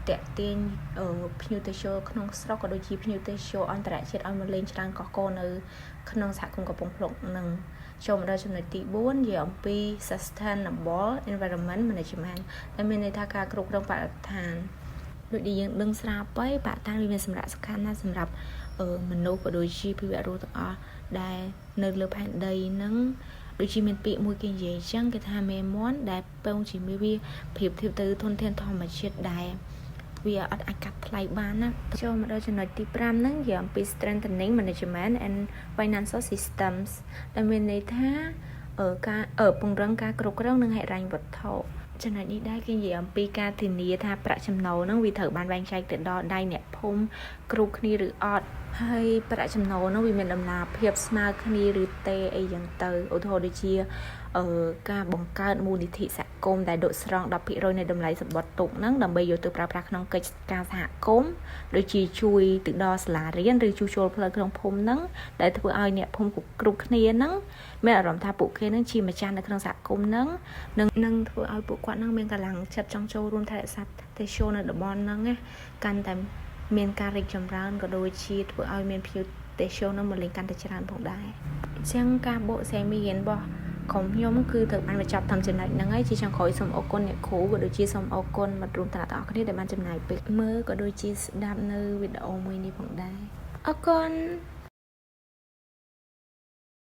តាក់ទាញភ្ញៀវទេសចរក្នុងស្រុកក៏ដូចជាភ្ញៀវទេសចរអន្តរជាតិឲ្យមកលេងច្រើនកកកនៅក្នុងសហគមន៍កំពង់ភ្លុកហ្នឹងចូលមកដល់ចំណុចទី4និយាយអំពី sustainable environment management ដែលមានន័យថាការគ្រប់គ្រងបរិស្ថានដូចដែលយើងដឹងស្រាប់ហើយបរិស្ថានវាមានសារៈសំខាន់ណាស់សម្រាប់មនុស្សក៏ដូចជាជីវៈរស់ទាំងអស់ដែលនៅលើផែនដីហ្នឹងដូចជាមានពាក្យមួយគេនិយាយអញ្ចឹងគេថាមេមន់ដែលពងជាមួយវាប្រៀបធៀបទៅធនធានធម្មជាតិដែលវាអត់អាចកាត់ថ្លៃបានណាចូលមកដល់ចំណុចទី5ហ្នឹងនិយាយអំពី strengthening management and financial systems ដែលមានន័យថាការពង្រឹងការគ្រប់គ្រងនិងហិរញ្ញវត្ថុចំណុចនេះដែរគេនិយាយអំពីការធានាថាប្រាក់ចំណូលហ្នឹងវាត្រូវបានបែងចែកទៅដល់ដៃអ្នកភូមិគ្រប់គ្នាឬអត់ហើយប្រាក់ចំណូលហ្នឹងវាមានដំណាភាពស្មើគ្នាឬទេអីយ៉ាងទៅឧទាហរណ៍ដូចជាការបង្កើតមូលនិធិសហគមន៍ដែលដកស្រង់ 10% នៃតម្លៃសម្បត្តិទុកហ្នឹងដើម្បីយកទៅប្រើប្រាស់ក្នុងកិច្ចការសហគមន៍ដូចជាជួយទៅដល់សាលារៀនឬជួសជុលផ្លូវក្នុងភូមិហ្នឹងដែលធ្វើឲ្យអ្នកភូមិគ្រប់គ្នាហ្នឹងមានអារម្មណ៍ថាពួកគេហ្នឹងជាម្ចាស់នៅក្នុងសហគមន៍ហ្នឹងនឹងធ្វើឲ្យពួកគាត់ហ្នឹងមានកម្លាំងចិត្តចង់ចូលរួមថែរក្សាទេសចរនៅតំបន់ហ្នឹងណាកាន់តែមានការរីកចម្រើនក៏ដូចជាធ្វើឲ្យមានភ្ញៀវទេសចរនឹងមកលេងកាន់តែច្រើនផងដែរអញ្ចឹងការបកស្រាយមេរៀនរបស់ក្រុមខ្ញុំគឺត្រូវបានបញ្ចប់តាមចំណុចហ្នឹងហើយជាចុងក្រោយសូមអរគុណអ្នកគ្រូក៏ដូចជាសូមអរគុណមិត្តរួមទាំងអស់គ្នាដែលបានចំណាយពេលមើលក៏ដូចជាស្ដាប់នៅវីដេអូមួយនេះផងដែរអរគុណ